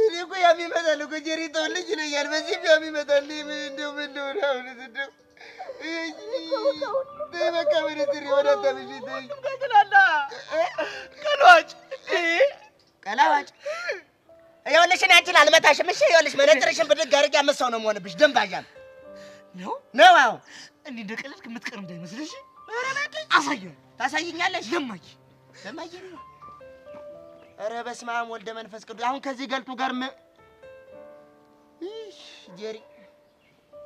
እኔ እኮ የሚመጣል እኮ ጀሪቶ ልጅ ይለኛል። በዚህ የሚመጣል ምን እንደው አሁን እንደው በቃ መነጥሬ ወደ ተብሽ ተገላላ ቀላዋጭ ይኸውልሽ እኔ አንቺን አልመታሽም። እሺ ይኸውልሽ መነጥርሽን ብድግ አድርጌ አመሳው ነው የምሆንብሽ። ደንባዣም ነው። አዎ እንዴ እንደቀለልክ የምትቀር እንዳይመስልሽ። ኧረ እባክህ አሳየኝ። ታሳይኛለሽ? ለማይ ኧረ በስመ አብ ወልደ መንፈስ ቅዱስ። አሁን ከዚህ ገልጡ ጋር ጀሪ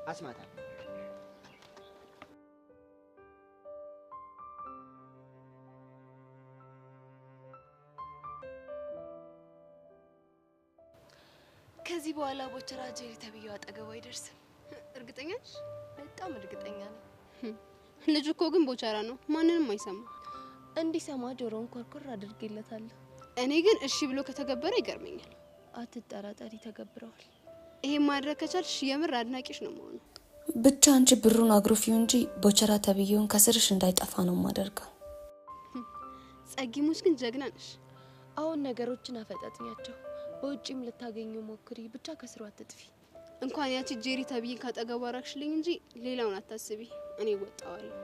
አስማታ ከዚህ በኋላ ቦቸራ ጀሪ ተብዬው አጠገቡ አይደርስም። እርግጠኛ ነሽ? በጣም እርግጠኛ ነኝ። ልጁ እኮ ግን ቦቻራ ነው፣ ማንንም አይሰማ። እንዲሰማ ጆሮውን ኮርኮር አድርጌለታለሁ። እኔ ግን እሺ ብሎ ከተገበረ ይገርመኛል። አትጠራጠሪ፣ ተገብረዋል። ይሄ ማድረግ ከቻልሽ የምር አድናቂሽ ነው መሆኑ። ብቻ አንቺ ብሩን አግሮፊው እንጂ ቦቸራ ተብዬውን ከስርሽ እንዳይጠፋ ነው ማደርገው። ጸጊሙስ ግን ጀግና ነሽ። አሁን ነገሮችን አፈጣጥኛቸው። በውጪም ልታገኙ ሞክሪ፣ ብቻ ከስሩ አትጥፊ። እንኳን ያቺ ጄሪ ተብዬን ካጠገቡ አራክሽልኝ እንጂ ሌላውን አታስቢ፣ እኔ ወጣዋለሁ።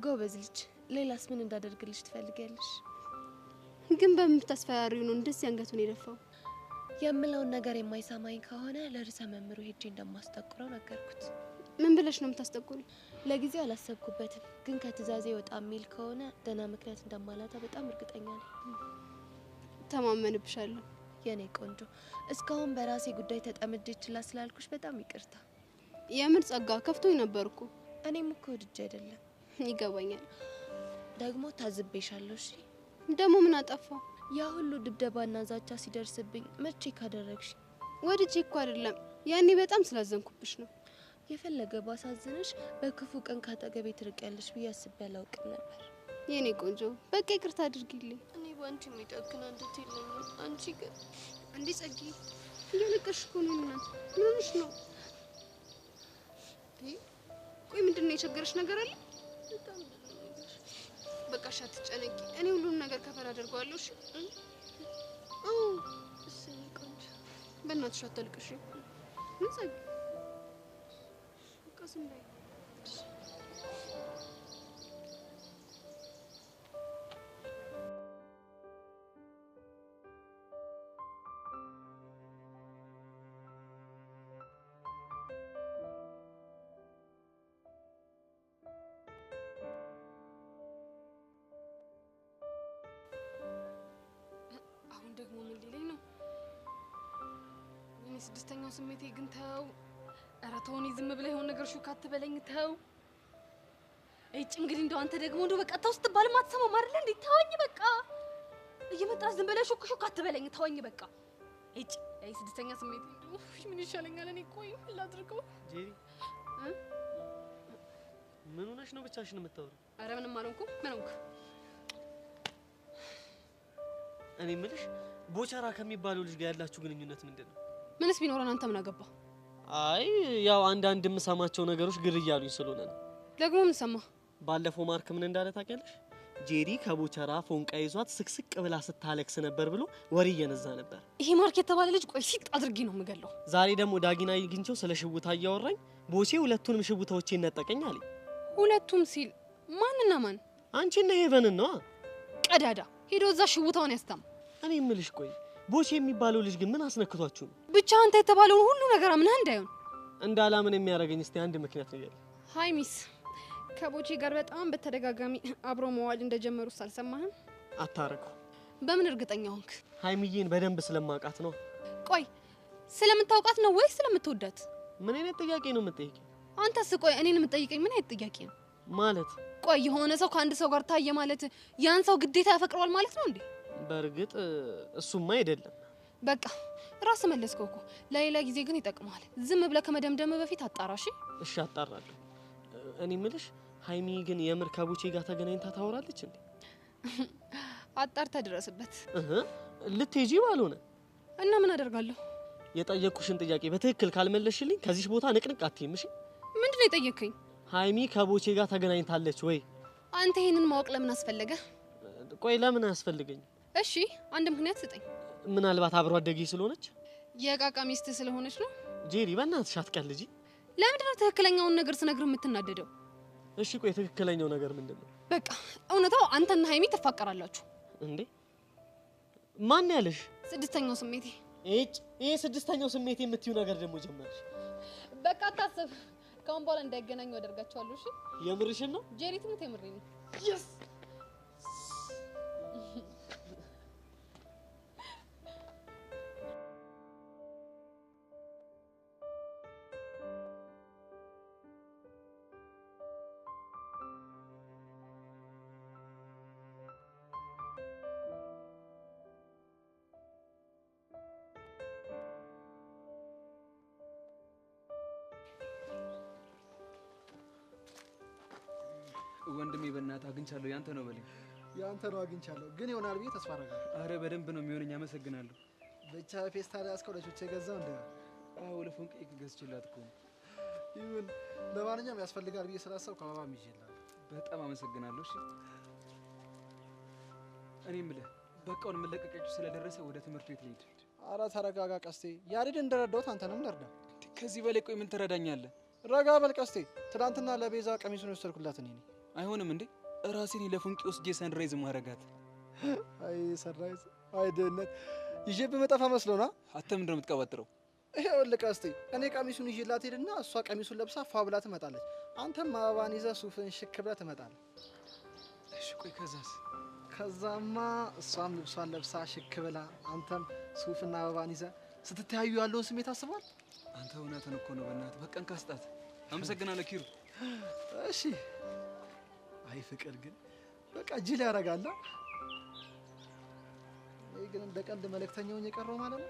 ጎበዝ ልጅ። ሌላስ ምን እንዳደርግልሽ ትፈልጊያለሽ? ግን በምን ተስፈራሪው ነው እንደዚህ አንገቱን የደፋው? የምለውን ነገር የማይሰማኝ ከሆነ ለርዕሰ መምህሩ ሄጄ እንደማስጠቁረው ነገርኩት። ምን ብለሽ ነው የምታስጠቁሪ? ለጊዜው አላሰብኩበትም፣ ግን ከትእዛዜ ወጣ የሚል ከሆነ ደህና ምክንያት እንደማላጣ በጣም እርግጠኛ ነኝ። ተማመንብሻለሁ የኔ ቆንጆ። እስካሁን በራሴ ጉዳይ ተጠምጄ ችላ ስላልኩሽ በጣም ይቅርታ። የምር ጸጋ ከፍቶኝ ነበርኩ። እኔም እኮ ወድጄ አይደለም። ይገባኛል። ደግሞ ታዝቤሻለሁ። እሺ ደግሞ ምን አጠፋው? ያ ሁሉ ድብደባና ዛቻ ሲደርስብኝ መቼ ካደረግሽ? ወድጄ እኮ አይደለም፣ ያኔ በጣም ስላዘንኩብሽ ነው። የፈለገ ባሳዝንሽ በክፉ ቀን ካጠገቤ ትርቂያለሽ ብዬ አስቤ አላውቅም ነበር። የኔ ቆንጆ በቃ ይቅርታ አድርጊልኝ። እኔ ባንቺ የሚጨክን አንጀት የለኝም። አንቺ ግን እንዴ ጸጊ እያለቀሽ እኮ ነው። እናት ምን ሆነሽ ነው? ቆይ ምንድን ነው የቸገረሽ ነገር አለ? በጣም ብዙ ነገር። በቃ እሺ አትጨነቂ፣ እኔ ሁሉንም ነገር ከፈር አደርገዋለሁ። እሺ እሺ ቆንጆ። በእናትሽ አታልቅሽ። ምን ጸጊ በቃ ዝም በይ። ደግሞ ምን ሊለኝ ነው? ወይኔ ስድስተኛው ስሜቴ ግን ተው። ኧረ ተው፣ እኔ ዝም ብለህ የሆነ ነገር ሹክ አትበለኝ ተው። እጭ እንግዲህ እንደው አንተ ደግሞ እንደው በቃ ተው ስትባልም አትሰማም አይደል እንዴ? ተወኝ በቃ። እየመጣህ ዝም ብለህ ሹክ ሹክ አትበለኝ ተወኝ በቃ። እጭ አይ ስድስተኛ ስሜቴ እንደው ምን ይሻለኛል? እኔ ቆይ ምን ላድርገው? ጄሪ ምን ሆነሽ ነው ብቻሽን የምታወሪው? ኧረ ምንም አልሆንኩም። ምን ሆንክ? እኔ የምልሽ ቦቸራ ከሚባለው ልጅ ጋር ያላችሁ ግንኙነት ምንድነው? ምንስ ቢኖረን አንተ ምን አገባ? አይ ያው አንዳንድ የምሰማቸው ነገሮች ግር እያሉኝ ስለሆነ ነው። ደግሞ ምን ሰማ? ባለፈው ማርክ ምን እንዳለ ታውቂያለሽ? ጄሪ ከቦቸራ ፎንቃ ይዟት ስቅስቅ ብላ ስታለቅስ ነበር ብሎ ወሬ እየነዛ ነበር። ይሄ ማርክ የተባለ ልጅ ቆይ ሲጥ አድርጌ ነው የምገለው። ዛሬ ደግሞ ዳጊና ይግንቸው ስለ ሽውታ እያወራኝ ቦቼ ሁለቱንም ሽውታዎቼን ነጠቀኝ አለኝ። ሁለቱም ሲል ማንና ማን? አንቺና ሄቨን ነው። ቀዳዳ ሄዶ እዛ ሽውታውን ያስታም። እኔ የምልሽ ቆይ ቦቼ የሚባለው ልጅ ግን ምን አስነክቷችሁ ነው? ብቻ አንተ የተባለውን ሁሉ ነገር አምነህ እንዳይሆን እንዳላምን የሚያደርገኝ እስቲ አንድ ምክንያት ንገሪኝ። ሃይ ሚስ ከቦቼ ጋር በጣም በተደጋጋሚ አብሮ መዋል እንደጀመሩ ሳልሰማህም? አታረቁ። በምን እርግጠኛ ሆንክ? ሃይሚዬን በደንብ ስለማውቃት ነው። ቆይ ስለምታውቃት ነው ወይስ ስለምትወዳት? ምን አይነት ጥያቄ ነው የምትጠይቂው? አንተስ ቆይ እኔን የምትጠይቀኝ ምን አይነት ጥያቄ ነው? ማለት ቆይ የሆነ ሰው ከአንድ ሰው ጋር ታየ ማለት ያን ሰው ግዴታ ያፈቅረዋል ማለት ነው እንዴ? በእርግጥ እሱማ አይደለም። በቃ ራስ መለስከው እኮ። ለሌላ ጊዜ ግን ይጠቅማል። ዝም ብለህ ከመደምደም በፊት አጣራሽ። እሺ አጣራለሁ። እኔ የምልሽ ሃይሚ ግን የምር ከቦቼ ጋር ተገናኝታ ታወራለች እንዴ? አጣርታ ድረስበት። ልትሄጂ ባልሆነ እና ምን አደርጋለሁ? የጠየቅኩሽን ጥያቄ በትክክል ካልመለስሽልኝ ከዚህ ቦታ ንቅንቅ አትይም። እሺ ምንድነው የጠየቅከኝ? ሃይሚ ከቦቼ ጋር ተገናኝታለች ወይ? አንተ ይሄንን ማወቅ ለምን አስፈለገ? ቆይ ለምን አያስፈልገኝ? እሺ አንድ ምክንያት ስጠኝ። ምናልባት አብሮ አደጌ ስለሆነች? የቃቃ ሚስት ስለሆነች ነው? ጄሪ በእናትሽ አትቀልጂ። ለምንድነው ትክክለኛውን ነገር ስነግር የምትናደደው? እሺ ቆይ ትክክለኛው ነገር ምንድነው? በቃ እውነታው አንተና ሃይሚ ትፋቀራላችሁ። እንዴ ማን ያለሽ? ስድስተኛው ስሜቴ። ይሄ ስድስተኛው ስሜቴ የምትዩ ነገር ደግሞ ጀመርሽ። በቃ አታስብ፣ ካሁን በኋላ እንዳይገናኙ አደርጋቸዋለሁ። እሺ የምርሽን ነው? ጄሪ ትሙት የምሬን ነው። የስ ወንድሜ በእናትህ አግኝቻለሁ። ያንተ ነው በለኝ። ያንተ ነው አግኝቻለሁ፣ ግን ይሆናል ብዬ ተስፋ አደርጋለሁ። አረ በደንብ ነው የሚሆነኝ። አመሰግናለሁ። ብቻ ፌስታል ያስከው ለቾቼ የገዛው እንደ አዎ ለፎንቄ ገዝቼላት እኮ ይሁን። ለማንኛውም ያስፈልጋል ብዬ ስላሰብኩ አበባም ይዤልሃለሁ። በጣም አመሰግናለሁ። እሺ እኔ የምልህ በቃውን መለቀቂያችሁ ስለደረሰ ወደ ትምህርት ቤት ልሂድ። አረ ተረጋጋ ቀስቴ። ያሬድ እንደረዳሁት አንተንም ልርዳ። ከዚህ በላይ ቆይ ምን ትረዳኛለህ? ረጋ በል ቀስቴ። ትናንትና ለቤዛ ቀሚሱን ወሰድኩላት እኔ ነኝ። አይሆንም እንዴ ራሴን ለፎንቄ ወስጄ ሰንራይዝ ማረጋት። አይ ሰንራይዝ፣ አይ ድህነት። ይዤ በመጣፋ መስሎና አንተ ምንድን ነው የምትቀባጥረው? ይኸውልህ ቀስቴ፣ እኔ ቀሚሱን ይዤላት ሄድና እሷ ቀሚሱን ለብሳ ፏ ብላ ትመጣለች። አንተም አበባን ይዘህ ሱፍን ሽክ ብለህ ትመጣለህ። እሺ ቆይ ከዛስ? ከዛማ እሷም ልብሷን ለብሳ ሽክ ብላ አንተም ሱፍና አበባን ይዘህ ስትተያዩ ያለውን ስሜት አስቧል። አንተ እውነትን እኮ ነው። በእናትህ በቃን ካስጣት። አመሰግናለሁ ኪሩ። እሺ። አይ ፍቅር ግን በቃ ጅል ያደርጋል። ይሄ ግን እንደ ቀልድ መልእክተኛውን የቀረው ማለት ነው።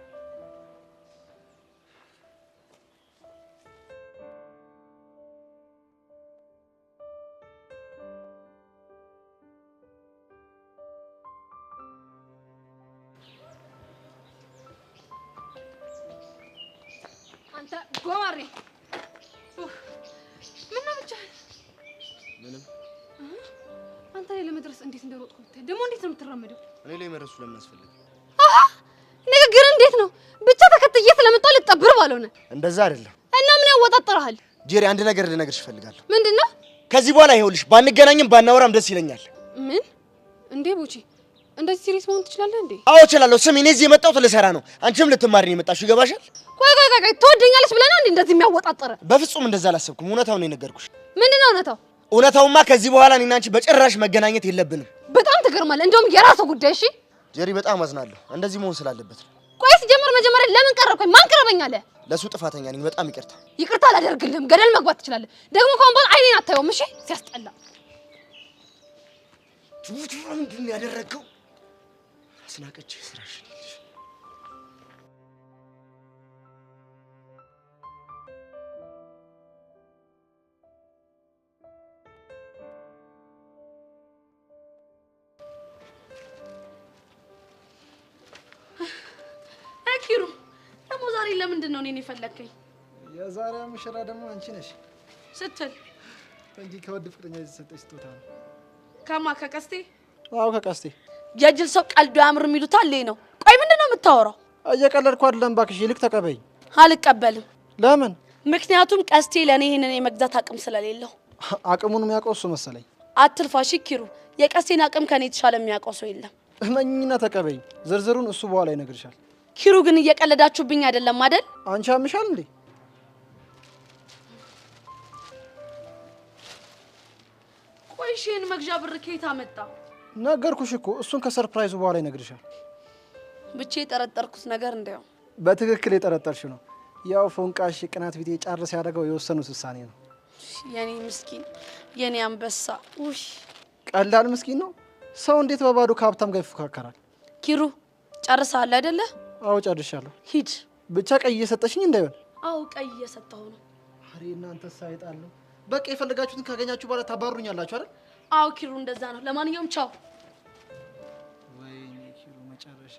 አንተ ጎማሬ ምን ነው ብቻ ምንም አንተ ላይ ለመድረስ እንዴት እንደሮጥኩ ብታይ፣ ደግሞ እንዴት ነው የምትራመደው? እኔ ላይ መድረሱ ለምን አስፈልግ? ንግግር እንዴት ነው? ብቻ ተከትዬ ስለመጣሁ ልጠብር ባልሆነ እንደዛ አይደለም። እና ምን ያወጣጥራል? ጄሪ አንድ ነገር ልነግርሽ እፈልጋለሁ። ምንድነው? ከዚህ በኋላ ይኸውልሽ ባንገናኝም ባናወራም ደስ ይለኛል። ምን እንዴ ቡቺ፣ እንደዚህ ሲሪየስ መሆን ትችላለህ እንዴ? አዎ እችላለሁ። ስሚ፣ እኔ እዚህ የመጣሁት ልሰራ ነው። አንቺም ልትማሪ ነው የመጣሽው። ይገባሻል? ቆይ ትወደኛለች ብለህ ነው እንዴ እንደዚህ የሚያወጣጥረ? በፍጹም እንደዛ አላሰብኩም። እውነታውን ነው የነገርኩሽ። ምንድነው እውነታው? እውነታውማ ከዚህ በኋላ እኔና አንቺ በጭራሽ መገናኘት የለብንም። በጣም ትገርማለህ። እንደውም የራስህ ጉዳይ። እሺ ጄሪ፣ በጣም አዝናለሁ። እንደዚህ መሆን ስላለበት ነው። ቆይ ሲጀምር መጀመሪያ ለምን ቀረብከኝ? ማን ቀረበኛለህ? ለሱ ጥፋተኛ ነኝ። በጣም ይቅርታ። ይቅርታ አላደርግልህም። ገደል መግባት ትችላለህ። ደግሞ ከአሁን በኋላ አይኔን አታየውም። እሺ ሲያስጠላ። ምንድን ነው ያደረግከው? አስናቀች ስራሽ ኪሩ፣ ደግሞ ዛሬ ለምንድን ነው እኔን የፈለከኝ? የዛሬው ሙሽራ ደግሞ አንቺ ነሽ ስትል እንጂ ከወድ ፍቅረኛ የተሰጠች ስጦታ ነው። ከማ ከቀስቴ? አዎ ከቀስቴ። የጅል ሰው ቀልዱ ያምር የሚሉት አለ ነው። ቆይ ምንድን ነው የምታወራው? እየቀለድኩ አይደለም እባክሽ፣ ይልቅ ተቀበይኝ። አልቀበልም። ለምን? ምክንያቱም ቀስቴ ለኔ ይሄንን የመግዛት አቅም ስለሌለው። አቅሙን የሚያውቀው እሱ መሰለኝ። አትልፋሽ ኪሩ፣ የቀስቴን አቅም ከኔ የተሻለ የሚያውቀው ሰው የለም። እመኝና ተቀበይኝ። ዝርዝሩን እሱ በኋላ ይነግርሻል። ኪሩ ግን እየቀለዳችሁብኝ አይደለም አይደል? አንቺ አምሻል እንዴ? ቆይ እሺን መግዣ ብር ከየት አመጣ? ነገርኩሽ እኮ እሱን ከሰርፕራይዙ በኋላ ይነግርሻል። ብቻ የጠረጠርኩት ነገር እንደው በትክክል የጠረጠርሽ ነው። ያው ፎንቃሽ ቅናት ቢጤ ጫርስ ያደረገው የወሰኑት ውሳኔ ነው። የኔ ምስኪን፣ የኔ አንበሳ። ውይ ቀላል ምስኪን ነው። ሰው እንዴት በባዶ ከሀብታም ጋር ይፎካከራል? ኪሩ ጨርሰሃል አይደለ? አዎ ጨርሻለሁ። ሂድ። ብቻ ቀይ እየሰጠሽኝ እንዳይሆን። አዎ ቀይ እየሰጠሁ ነው። አሬ እናንተ ሳይጣሉ በቃ የፈለጋችሁትን ካገኛችሁ በኋላ ታባሩኛላችሁ አይደል? አዎ ኪሩ እንደዛ ነው። ለማንኛውም ቻው። ወይኔ ኪሩ መጨረሻ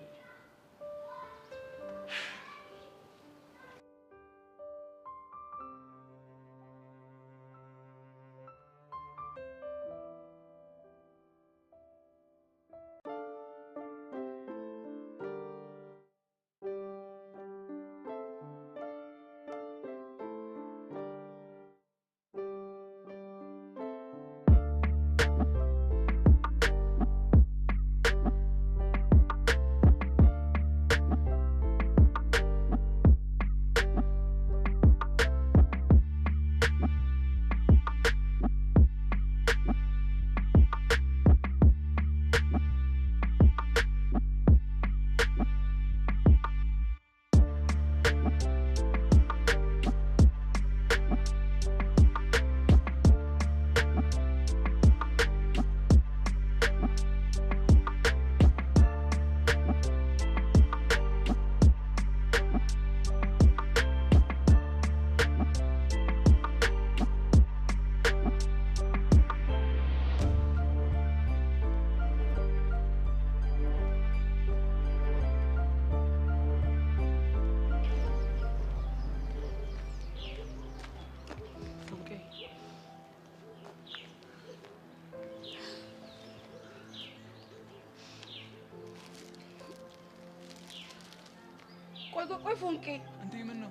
ቆይ ፎንቄ እንዴ ምን ነው?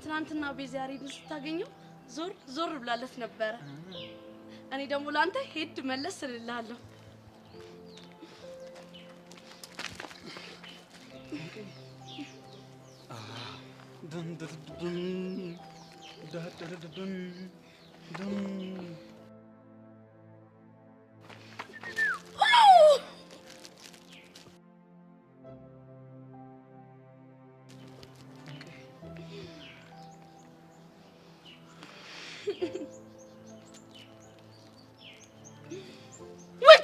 ትናንትና ቤዛ ያሬድን ስታገኘው ዞር ብላለት ነበረ። እኔ ደግሞ ላንተ ሄድ መለስ እልልሃለሁ።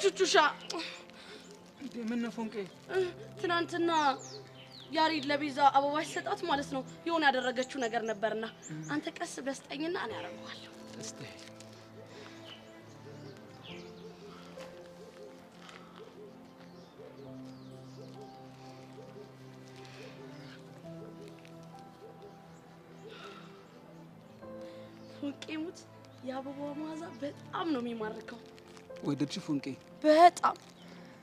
ቹቹሻ እንዴ ምን ነው ፎንቄ? ትናንትና ያሬድ ለቤዛ አበባ ሲሰጣት ማለት ነው የሆነ ያደረገችው ነገር ነበርና አንተ ቀስ ብለህ ስጠኝና እኔ አደርገዋለሁ። እስቲ ፎንቄ ሙት የአበባው መዓዛ በጣም ነው የሚማርከው። ወደድሽ ፎንቄ? በጣም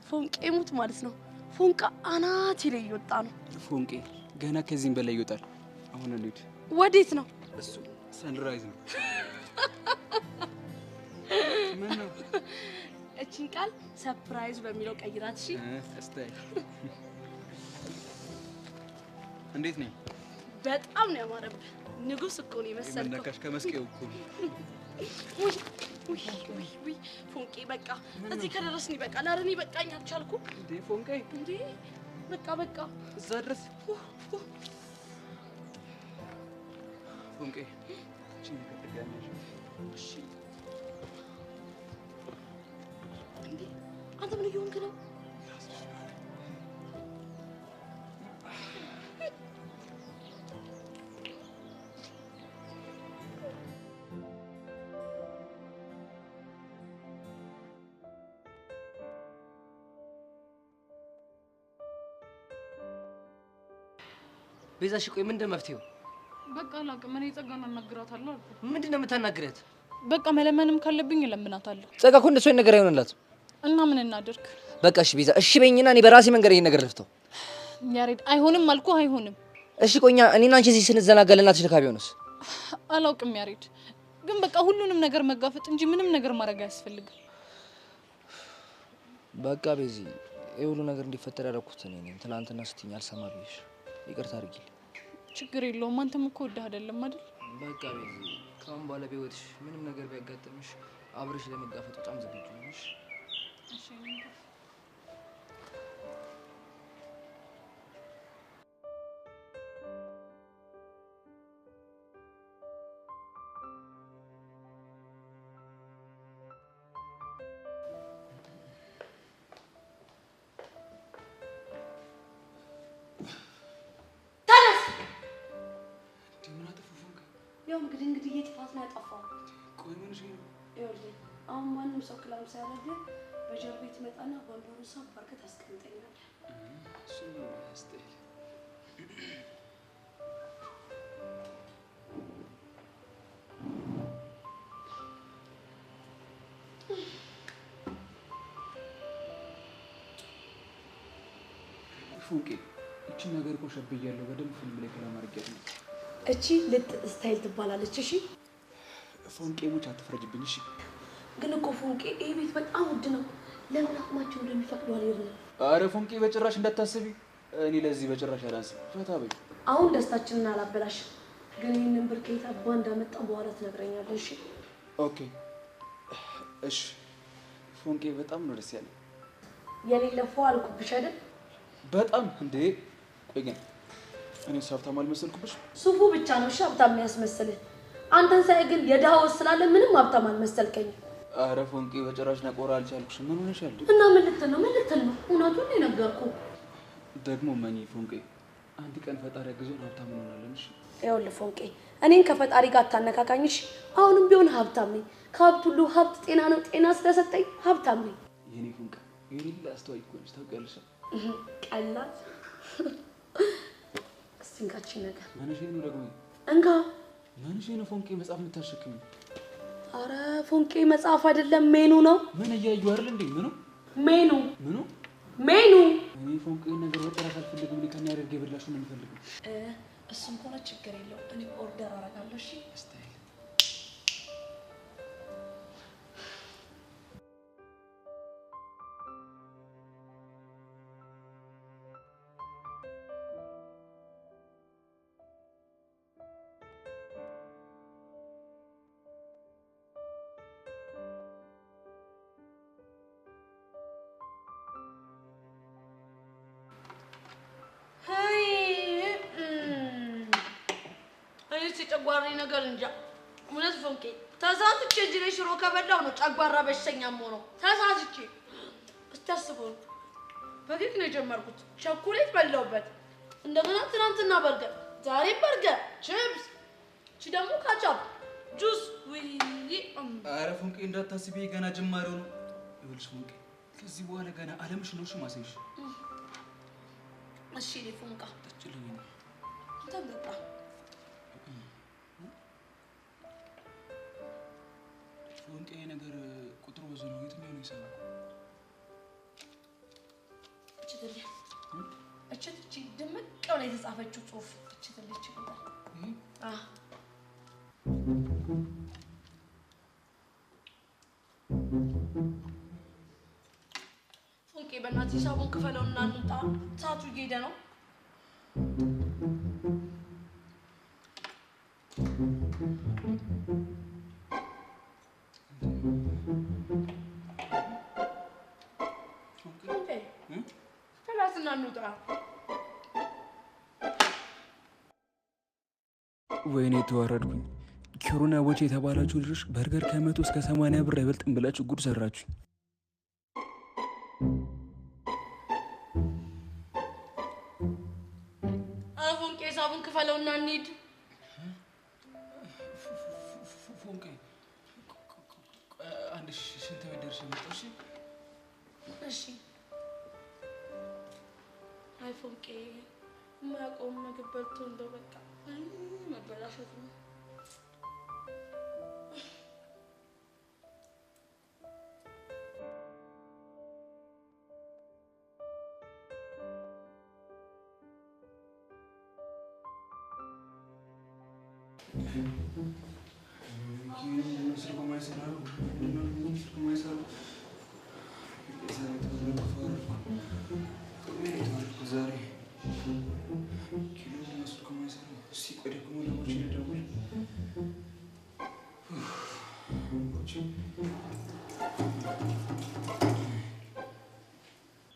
ፎንቄ ሙት ማለት ነው። ፎንቃ አናት ላይ እየወጣ ነው። ፎንቄ ገና ከዚህም በላይ ይወጣል። አሁን እንሂድ። ወዴት ነው? እሱ ሰንራይዝ ነው። ምን ነው? እቺን ቃል ሰርፕራይዝ በሚለው ቀይራት። እሺ እስታይ እንዴት ነኝ? በጣም ነው ያማረብህ። ንጉስ እኮ ነው የመሰልከው። የምነካሽ ከመስቀው እኮ ውይ ፎንቄ በቃ እዚህ ከደረስን ይበቃል። ኧረ እኔ በቃኝ አልቻልኩም። እንዴ ፎንቄ እንዴ በቃ እዛ ድረስ ፎንቄ እቺ ነገር ትጋኛለሽ። እሺ እንዴ አንተ ምን እየሆንክ ነው? ቤዛ እሺ ቆይ ምንድን ነው መፍትሄው? በቃ አላውቅም። እኔ ጸጋን አናግራታለሁ አልኩ። ምንድን ነው የምታናግረት? በቃ መለመንም ካለብኝ እለምናታለሁ። ጸጋ እኮ እንደሱ ነገር አይሆንላት እና ምን እናድርግ? በቃ እሺ ቤዛ እሺ በይኝና እኔ በራሴ መንገድ ይሄን ነገር ልፍተው። ያሬድ አይሆንም አልኩ አይሆንም። እሺ ቆኛ እኔና አንቺ እዚህ ስንዘናጋ ለእናትሽ ልካ ቢሆንስ? አላውቅም ያሬድ፣ ግን በቃ ሁሉንም ነገር መጋፈጥ እንጂ ምንም ነገር ማድረግ አያስፈልግም። በቃ ቤዚ ይሄ ሁሉ ነገር እንዲፈጠር ያደረኩት እኔ ነኝ። ትናንትና ስትይኝ አልሰማ ብዬሽ ይቅርታ አድርጊልኝ። ችግር የለውም። አንተም እኮ ወደህ አይደለም አይደል? በቃ ቤዚ ካሁን በኋላ በህይወትሽ ምንም ነገር ቢያጋጥምሽ አብረሽ ለመጋፈጥ በጣም ዝግጁ ነሽ። እሺ እንግዲህ የጥፋት ነው ያጠፋው። ቆይ ምን ነው? ይኸውልህ አሁን ማንም ሰው ክላም ሳያደርግ በጀርባ ትመጣና ወንበሩን ሳብ አድርገህ ታስቀምጠኛለህ። እሱ ነው ያስጠይቅ። ፉንቄ እቺ ነገር እኮ ሸብያለሁ። በደንብ ፊልም ላይ ከላም አድርጌያለሁ። እቺ ልጥ ስታይል ትባላለች። እሺ ፎንቄ ሙች አትፍረጅብኝ። እሺ ግን እኮ ፎንቄ ይሄ ቤት በጣም ውድ ነው። ለምን አቅማቸው እንደሚፈቅዱ አልይርም። አረ ፎንቄ በጭራሽ እንዳታስቢ። እኔ ለዚህ በጭራሽ አላንስም። ፈታ በይ። አሁን ደስታችንን አላበላሽ። ግን ይሄንን ብር ከየት አባ እንዳመጣ በኋላ ትነግረኛለህ። እሺ ኦኬ እሺ። ፎንቄ በጣም ነው ደስ ያለኝ። የሌለ ፎ አልኩብሽ አይደል? በጣም እንዴ። ቆይ ግን እኔ ሀብታም አልመሰልኩብሽ? ሱፉ ብቻ ነው እሺ ሀብታም የሚያስመስልህ። አንተን ሳይ ግን የድሃ ወስ ስላለ ምንም ሀብታም አልመሰልከኝ። አረ ፎንቄ በጭራሽ ነቆራ አልቻልኩሽ። ምን ሆነሻል? እና ምን ልትል ነው? ምን ልትል ነው? እውነቱን ነው የነገርኩህ። ደግሞ መኝ ፎንቄ አንድ ቀን ፈጣሪ ያግዞን ሀብታም እንሆናለን። እሺ ይኸውልህ ፎንቄ እኔን ከፈጣሪ ጋር አታነካካኝ። እሺ አሁንም ቢሆን ሀብታም ነኝ። ከሀብት ሁሉ ሀብት ጤና ነው። ጤና ስለሰጠኝ ሀብታም ነኝ። የኔ ፎንቄ የሌለ አስተዋይ እኮ ነሽ ታውቂያለሽ። ቀላል እስንካችን ነገር ማንሽ ነው ደግሞ እንካ ማንሽ ነው ፎንቄ መጽሐፍ የምታሸክሚ? አረ ፎንቄ መጽሐፍ አይደለም ሜኑ ነው። ምን እያዩ አይደል እንዴ? ምኑ ሜኑ ምኑ? ሜኑ እኔ ፎንቄ ነገር ወጥራት አልፈልግም። ለከኛ ያደርግ ይብላሽ ነው የምፈልገው። እሱም ሆነ ችግር የለው እኔ ኦርደር አደርጋለሁ። እሺ ጨጓራዬ ነገር እንጃ እውነት ፎንቄ ተሳስቼ እዚህ ላይ ሽሮ ከበላው ነው ጨጓራ በሽተኛም ሆኖ ተሳስቼ። እስቲ አስበው በኬክ ነው የጀመርኩት፣ ቸኮሌት በላውበት፣ እንደገና ትናንትና በርገር፣ ዛሬ በርገር፣ ቺፕስ፣ እቺ ደግሞ ካቻፕ፣ ጁስ። ወይ ኧረ ፎንቄ እንዳታስቢ ገና ጅማሬው ነው። ይኸውልሽ ፎንቄ ከዚህ በኋላ ገና አለምሽ ነው እሺ ማሳይሽ። እሺ ፎንቃ ተችልኝ ተንበጣ ፎንቄ ነገር ቁጥሩ ብዙ ነው። የትኛው ነው ይሰራው? እቺ ድምቅ ብላ የተጻፈችው ጽሁፍ እቺ ትልች ቁጥር ፎንቄ በእናትህ ሂሳቡን ክፈለውና እንውጣ። ሰዓቱ እየሄደ ነው። ወይኔ ተዋረድኩኝ። ኪሩና ቦቼ የተባላችሁ ልጆች በርገር ከ100 እስከ 80 ብር አይበልጥም ብላችሁ ጉድ ሰራችሁ። ፎንቄ ሂሳቡን ክፈለውና እንሂድ። ፎንቄ አንድ ሽንት ቤት ደርሼ መጣሁ። እሺ አይ ፎንቄ የማያውቀውን ምግብ በልቶ እንደው በቃ መበላሸት ነው።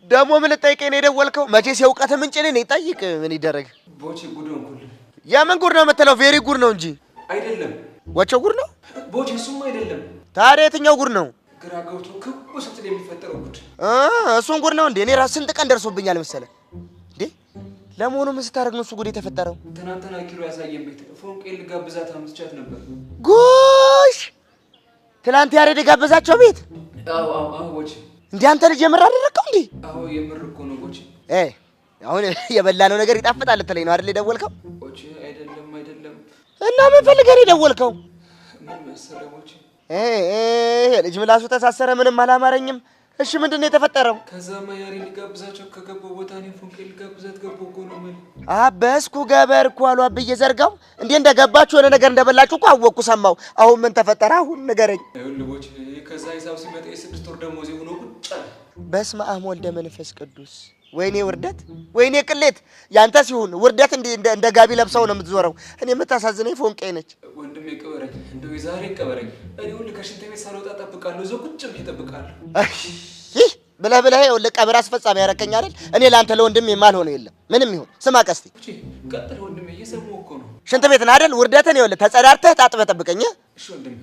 ደግሞ ምን ልጠይቀኝ ነው የደወልከው? መቼስ የእውቀት ምንጭ ነኝ። ጠይቅ፣ ምን ይደረግ። ቦቼ ጉድ ሆንኩል። የምን ጉድ ነው የምትለው? ቬሪ ጉድ ነው እንጂ አይደለም። ወቸው ጉድ ነው ቦቼ፣ እሱም አይደለም። ታዲያ የትኛው ጉድ ነው? ግራ ገብቶ ክቡ ስትል የሚፈጠረው ጉድ። እሱን ጉድ ነው እንዴ? እኔ ራስ ስንት ቀን ደርሶብኛል መሰለህ እንዴ? ለመሆኑ ምን ስታደርግ ነው እሱ ጉድ የተፈጠረው? ትናንትና ኪሎ ያሳየን ቤት ፎንቄ ልጋብዛት አምስቻት ነበር። ጎሽ፣ ትላንት ያሬድ የጋበዛቸው ቤት? አዎ ቦቼ። እንዴ አንተ ልጅ የምር አደረከው እንዴ? አዎ የምር እኮ ነው ቦቼ። አሁን የበላነው ነገር ይጣፍጣል ልትለኝ ነው አይደል የደወልከው? ቦቼ አይደለም። እና ምን ፈልገህ ነው የደወልከው? ምን መሰለህ ቦቼ፣ ልጅ ምላሱ ተሳሰረ፣ ምንም አላማረኝም። እሺ ምንድን ነው የተፈጠረው? ከዛማ ያሬድ ሊጋብዛቸው ከገባው ቦታ እኔም ፎንቄ ልጋብዛት ገባሁ እኮ ነው የምልህ። አበስኩ ገበርኩ አሉ አብዬ ዘርጋው። እንዴ እንደገባችሁ የሆነ ነገር እንደበላችሁ እኮ አወቅኩ፣ ሰማሁ። አሁን ምን ተፈጠረ? አሁን ንገረኝ። ይኸውልህ ቦቼ፣ ከዛ ሂሳብ ሲመጣ የ6 ወር ደሞዜ ሆኖ ቁጭ አለ። በስመ አብ ወልደ መንፈስ ቅዱስ። ወይኔ ውርደት፣ ወይኔ ቅሌት። ያንተ ሲሆን ውርደት እንደ ጋቢ ለብሰው ነው የምትዞረው። እኔ የምታሳዝነኝ ፎንቄ ነች። ወንድሜ ይቀበረኝ፣ እንደው የዛሬ ይቀበረኝ። እኔ ሁሉ ከሽንት ቤት ሳልወጣ እጠብቃለሁ፣ እዛው ቁጭ ብዬ እጠብቃለሁ። ብለህ ይኸውልህ ቀብር አስፈጻሚ ያረከኝ አይደል? እኔ ለአንተ ለወንድሜ የማልሆነው የለም ምንም ይሁን። ስማ ቀስቴ፣ ቀጥል ወንድሜ፣ እየሰማሁ እኮ ነው። ሽንት ቤት ነህ አይደል? ውርደትን ይኸውልህ ተጸዳድተህ ታጥበህ ጠብቀኝ። እሺ ወንድሜ፣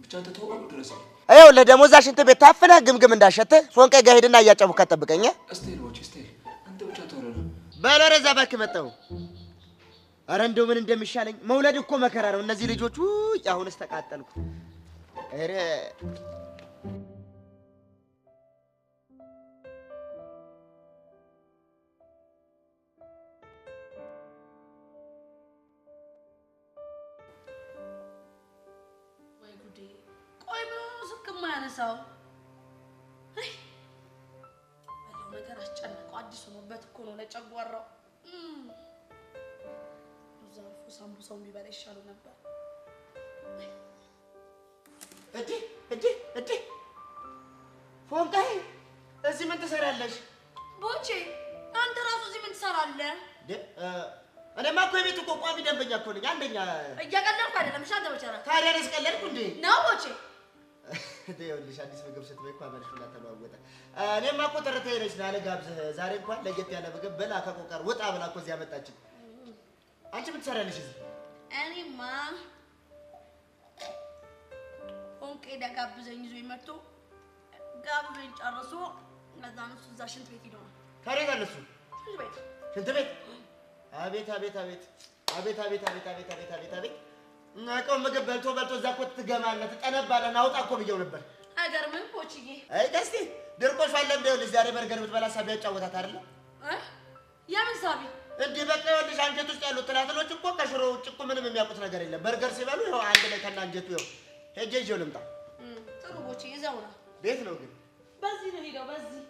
ብቻ አንተ ተወው ድረስ። ይኸውልህ ደግሞ እዛ ሽንት ቤት ታፍነህ ግምግም እንዳሸትህ ፎንቄ ጋር ሂድና እያጨቡህ ጠብቀኝ። እስቴል ቦቼ፣ እስቴል አንተ ብቻ ተወው። በል ወደዛ እባክህ መጣሁ። ኧረ እንደው ምን እንደሚሻለኝ። መውለድ እኮ መከራ ነው። እነዚህ ልጆች ውይ፣ አሁንስ ተቃጠልኩ። ኧረ ቆይ ምን ስልክ የማያነሳው? ያለው ነገር አስጨነቀው። አዲስ ሆኖበት እኮ ነው ለጨጓራው። ዛርፎ ሳምቡሳውን ቢበላ ይሻለው ነበር። እዴ ፎንቃዬ እዚህ ምን ትሰራለሽ? ቦቼ አንተ ራሱ እዚህ ምን ትሰራለህ? እኔማ እኮ የቤት እኮ ቋሚ ደንበኛ እኮ ነኝ። አንደኛ እያቀለድኩ አይደለም። እሺ አንተ በቸራ ታዲያ እኔስ ቀለድኩ እንዴ? ነው ቦቼ። ይኸውልሽ አዲስ ምግብ ስትበይ እኮ አመልሽ ሁላ ተለዋወጠ። እኔማ እኮ ተረተህ ነሽ ላለጋብዝህ ዛሬ እንኳን ለየት ያለ ምግብ በላ ከቆቀር ወጣ ብላ እኮ እዚህ ያመጣችን። አንቺ ምን ትሰራለሽ እዚህ? እኔማ ፎንቄ ደጋብዘኝ ይዞኝ መጥቶ ጋብዘኝ ጨርሶ ከዛ ነው እዛ ሽንት ቤት ሄደው ነው። ታዲያ እነሱ ሽንት ቤት አቤት እናቀው ምግብ በልቶ እዛ እኮ ትገማለህ ትጠነባለህ። ናውጣ እኮ ብየው ነበር። አይገርምም ቦችዬ? አይ ደስቲ ድርቆሽ አለም ደውልሽ ዛሬ በርገር ብትበላ ሳቢ ያጫወታት አይደል? የምን ሳቢ? እንዴ በቃ ይኸውልሽ አንጀት ውስጥ ያሉት ትላትሎች እኮ ከሽሮ ውጭ እኮ ምንም የሚያውቁት ነገር የለም። በርገር ሲበሉ ይኸው አንድ ላይ ከና አንጀቱ ይኸው ሄጄ ይዤው ልምጣ። ጥሩ ቦችዬ። እዛው ነው። ቤት ነው ግን በዚህ ነው ሄደው በዚህ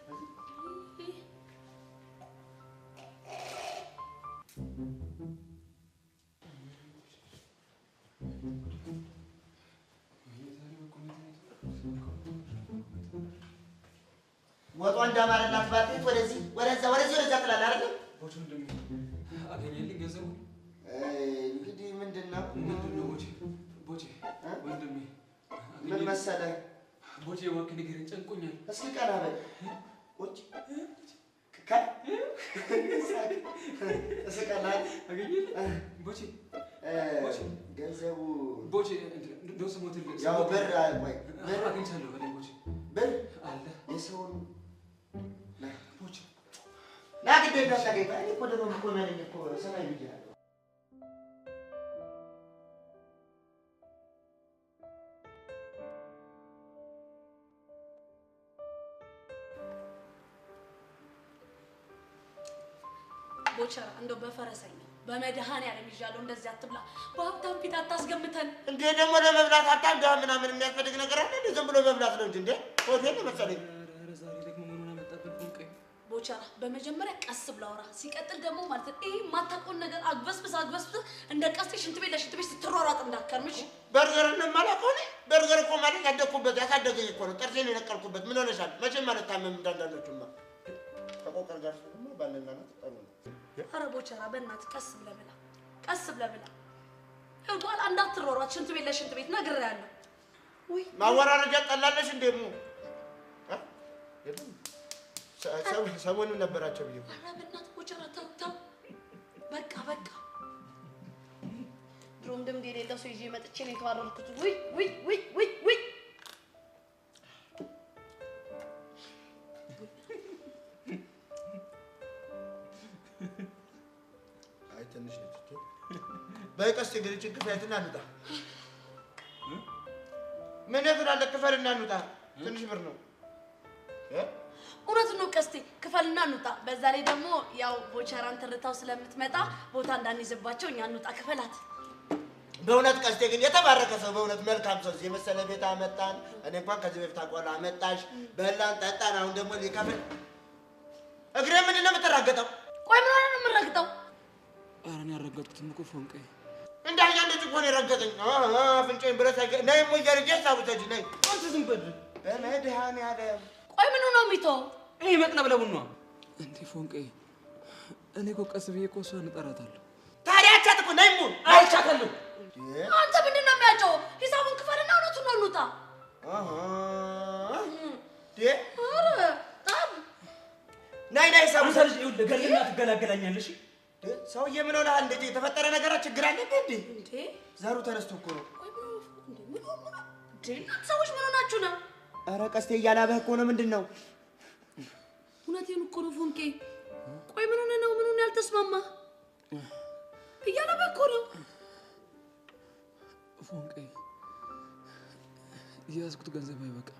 ወጧ እንዳማረላት ባትት ወደዛ ትላለህ አይደል? ቦቼ እንደም አገኘልኝ ገንዘቡ እንግዲህ ምንድነው ቦቼ ወንድሜ ምን መሰለህ ቦቼ እባክህ ንገረኝ፣ ጨንቆኛል። እስኪ ቀና በል ቁጭ እስቀላል አገኘልኝ ቦቼ ገንዘቡ ቦቼ እንደው ስሞትልህ ያው ብር ቆይ ብር አግኝቻለሁ በለኝ ቦቼ ብር አለ የሰውን ቦቼ ና ግዴ እንዳታገኝ እኔ እኮ ደግሞ እኮ ነኝ እኮ ሰማይ ብያለሁ። ቦቸራ እንደው በፈረሰኛ በመድኃኔዓለም ይዣለሁ። እንደዚህ አትብላ፣ በሀብታም ፊት አታስገምተን። እንዴ ደግሞ ለመብላት አታንዳ ምናምን የሚያስፈልግ ነገር አለ? ዝም ብሎ መብላት ነው እንጂ እንዴ ሆቴል ነው መሰለኝ። ዛሬ ደግሞ ምን ሆነ መጣበት ፎንቄ? ቦቸራ በመጀመሪያ ቀስ ብላ አውራ፣ ሲቀጥል ደግሞ ማለት ነው ይሄ የማታውቀውን ነገር አግበስብስ እንደ ቀስቴ ሽንት ቤት ለሽንት ቤት ስትሯሯጥ እንዳትከርምሽ። በርገርን የማላውቀው እኔ በርገር እኮ ማለት ያሳደገኝ እኮ ነው። ጥርሴን የነቀልኩበት ምን ሆነሻል? መቼም ማለት ታመም እንዳንዳንዶቹማ ከቆቀር ጋር ደግሞ ባለና ነው ተጠሩ ነው። ኧረ ቦቸራ በእናትህ ቀስ ብለህ ብላ፣ ቀስ ብለህ ብላ። በኋላ እንዳትሯሯጥ ሽንት ቤት ለሽንት ቤት ነግሬሃለሁ። ወይ ማወራረጃ ጠላለሽ እንደሙ ሰሞኑን ነበራቸው ብዬ። ኧረ በእናትህ ቦቸራ ተው በቃ ድሮም ድምድ የሌለው ሰው ይዤ መጥቼ ነው የተዋረድኩት። ውይ አይ ትንሽ ነች እኮ በቀስ እንግዲህ ክፈልና እንውጣ። ምን ያደርጋል? ክፈልና እንውጣ። ትንሽ ብር ነው። እውነት ነው ቀስቴ፣ ክፈልና እንውጣ። በዛ ላይ ደግሞ ያው ቦቸራን ትርታው ስለምትመጣ ቦታ እንዳንይዝባቸው እኛ እንውጣ። ክፈላት። በእውነት ቀስቴ ግን የተባረከ ሰው፣ በእውነት መልካም ሰው። እዚህ መሰለ ቤት አመጣን። እኔ እንኳን ከዚህ በፊት አቆላ አመጣሽ፣ በላን፣ ጠጣን። አሁን ደግሞ ሊከፍል እግሬ ምንድን ነው የምትራገጠው? ቆይ ምን ሆነ ነው የምረግጠው? ኧረ እኔ ያልረገጥኩትም እኮ ፎንቄ። እንዳያ እንደዚህ እኮ ነው የረገጠኝ። አፍንጫዬን ብረት አይገ ነይ ሞ እያለች ሳቡተጅ ነይ አንተ ዝም በል በመድኃኔዓለም። ቆይ ምኑ ነው የሚተው? ይሄ መቅለብለቡን ነው እንዴ ፎንቄ? እኔ እኮ ቀስ ብዬ እኮ እሷን እጠራታለሁ። ታዲያ አቻት እኮ ነይ ሞ አይቻታለሁ። አንተ ምንድን ነው የሚያጨው? ሂሳቡን ክፈልና እውነቱን ነው እንውጣ። ናይ ሂሳቡን አንተ ልጅ ይኸውልህ ገልና ትገላገላኛለሽ። ሰውዬ ምን ሆነሃል? እንዴ የተፈጠረ ነገር ችግር አለብህ እንዴ? እንዴ ዘሩ ተነስቶ እኮ ነው። ሰዎች ምን ሆናችሁ ነው? ኧረ ቀስቴ እያላበህ እኮ ነው። ምንድን ነው? እውነቴን እኮ ነው ፎንቄ። ቆይ ምን ሆነ ነው? ምን ሆነ ያልተስማማ? እያላበህ እኮ ነው ፎንቄ። የያዝኩት ገንዘብ አይበቃም።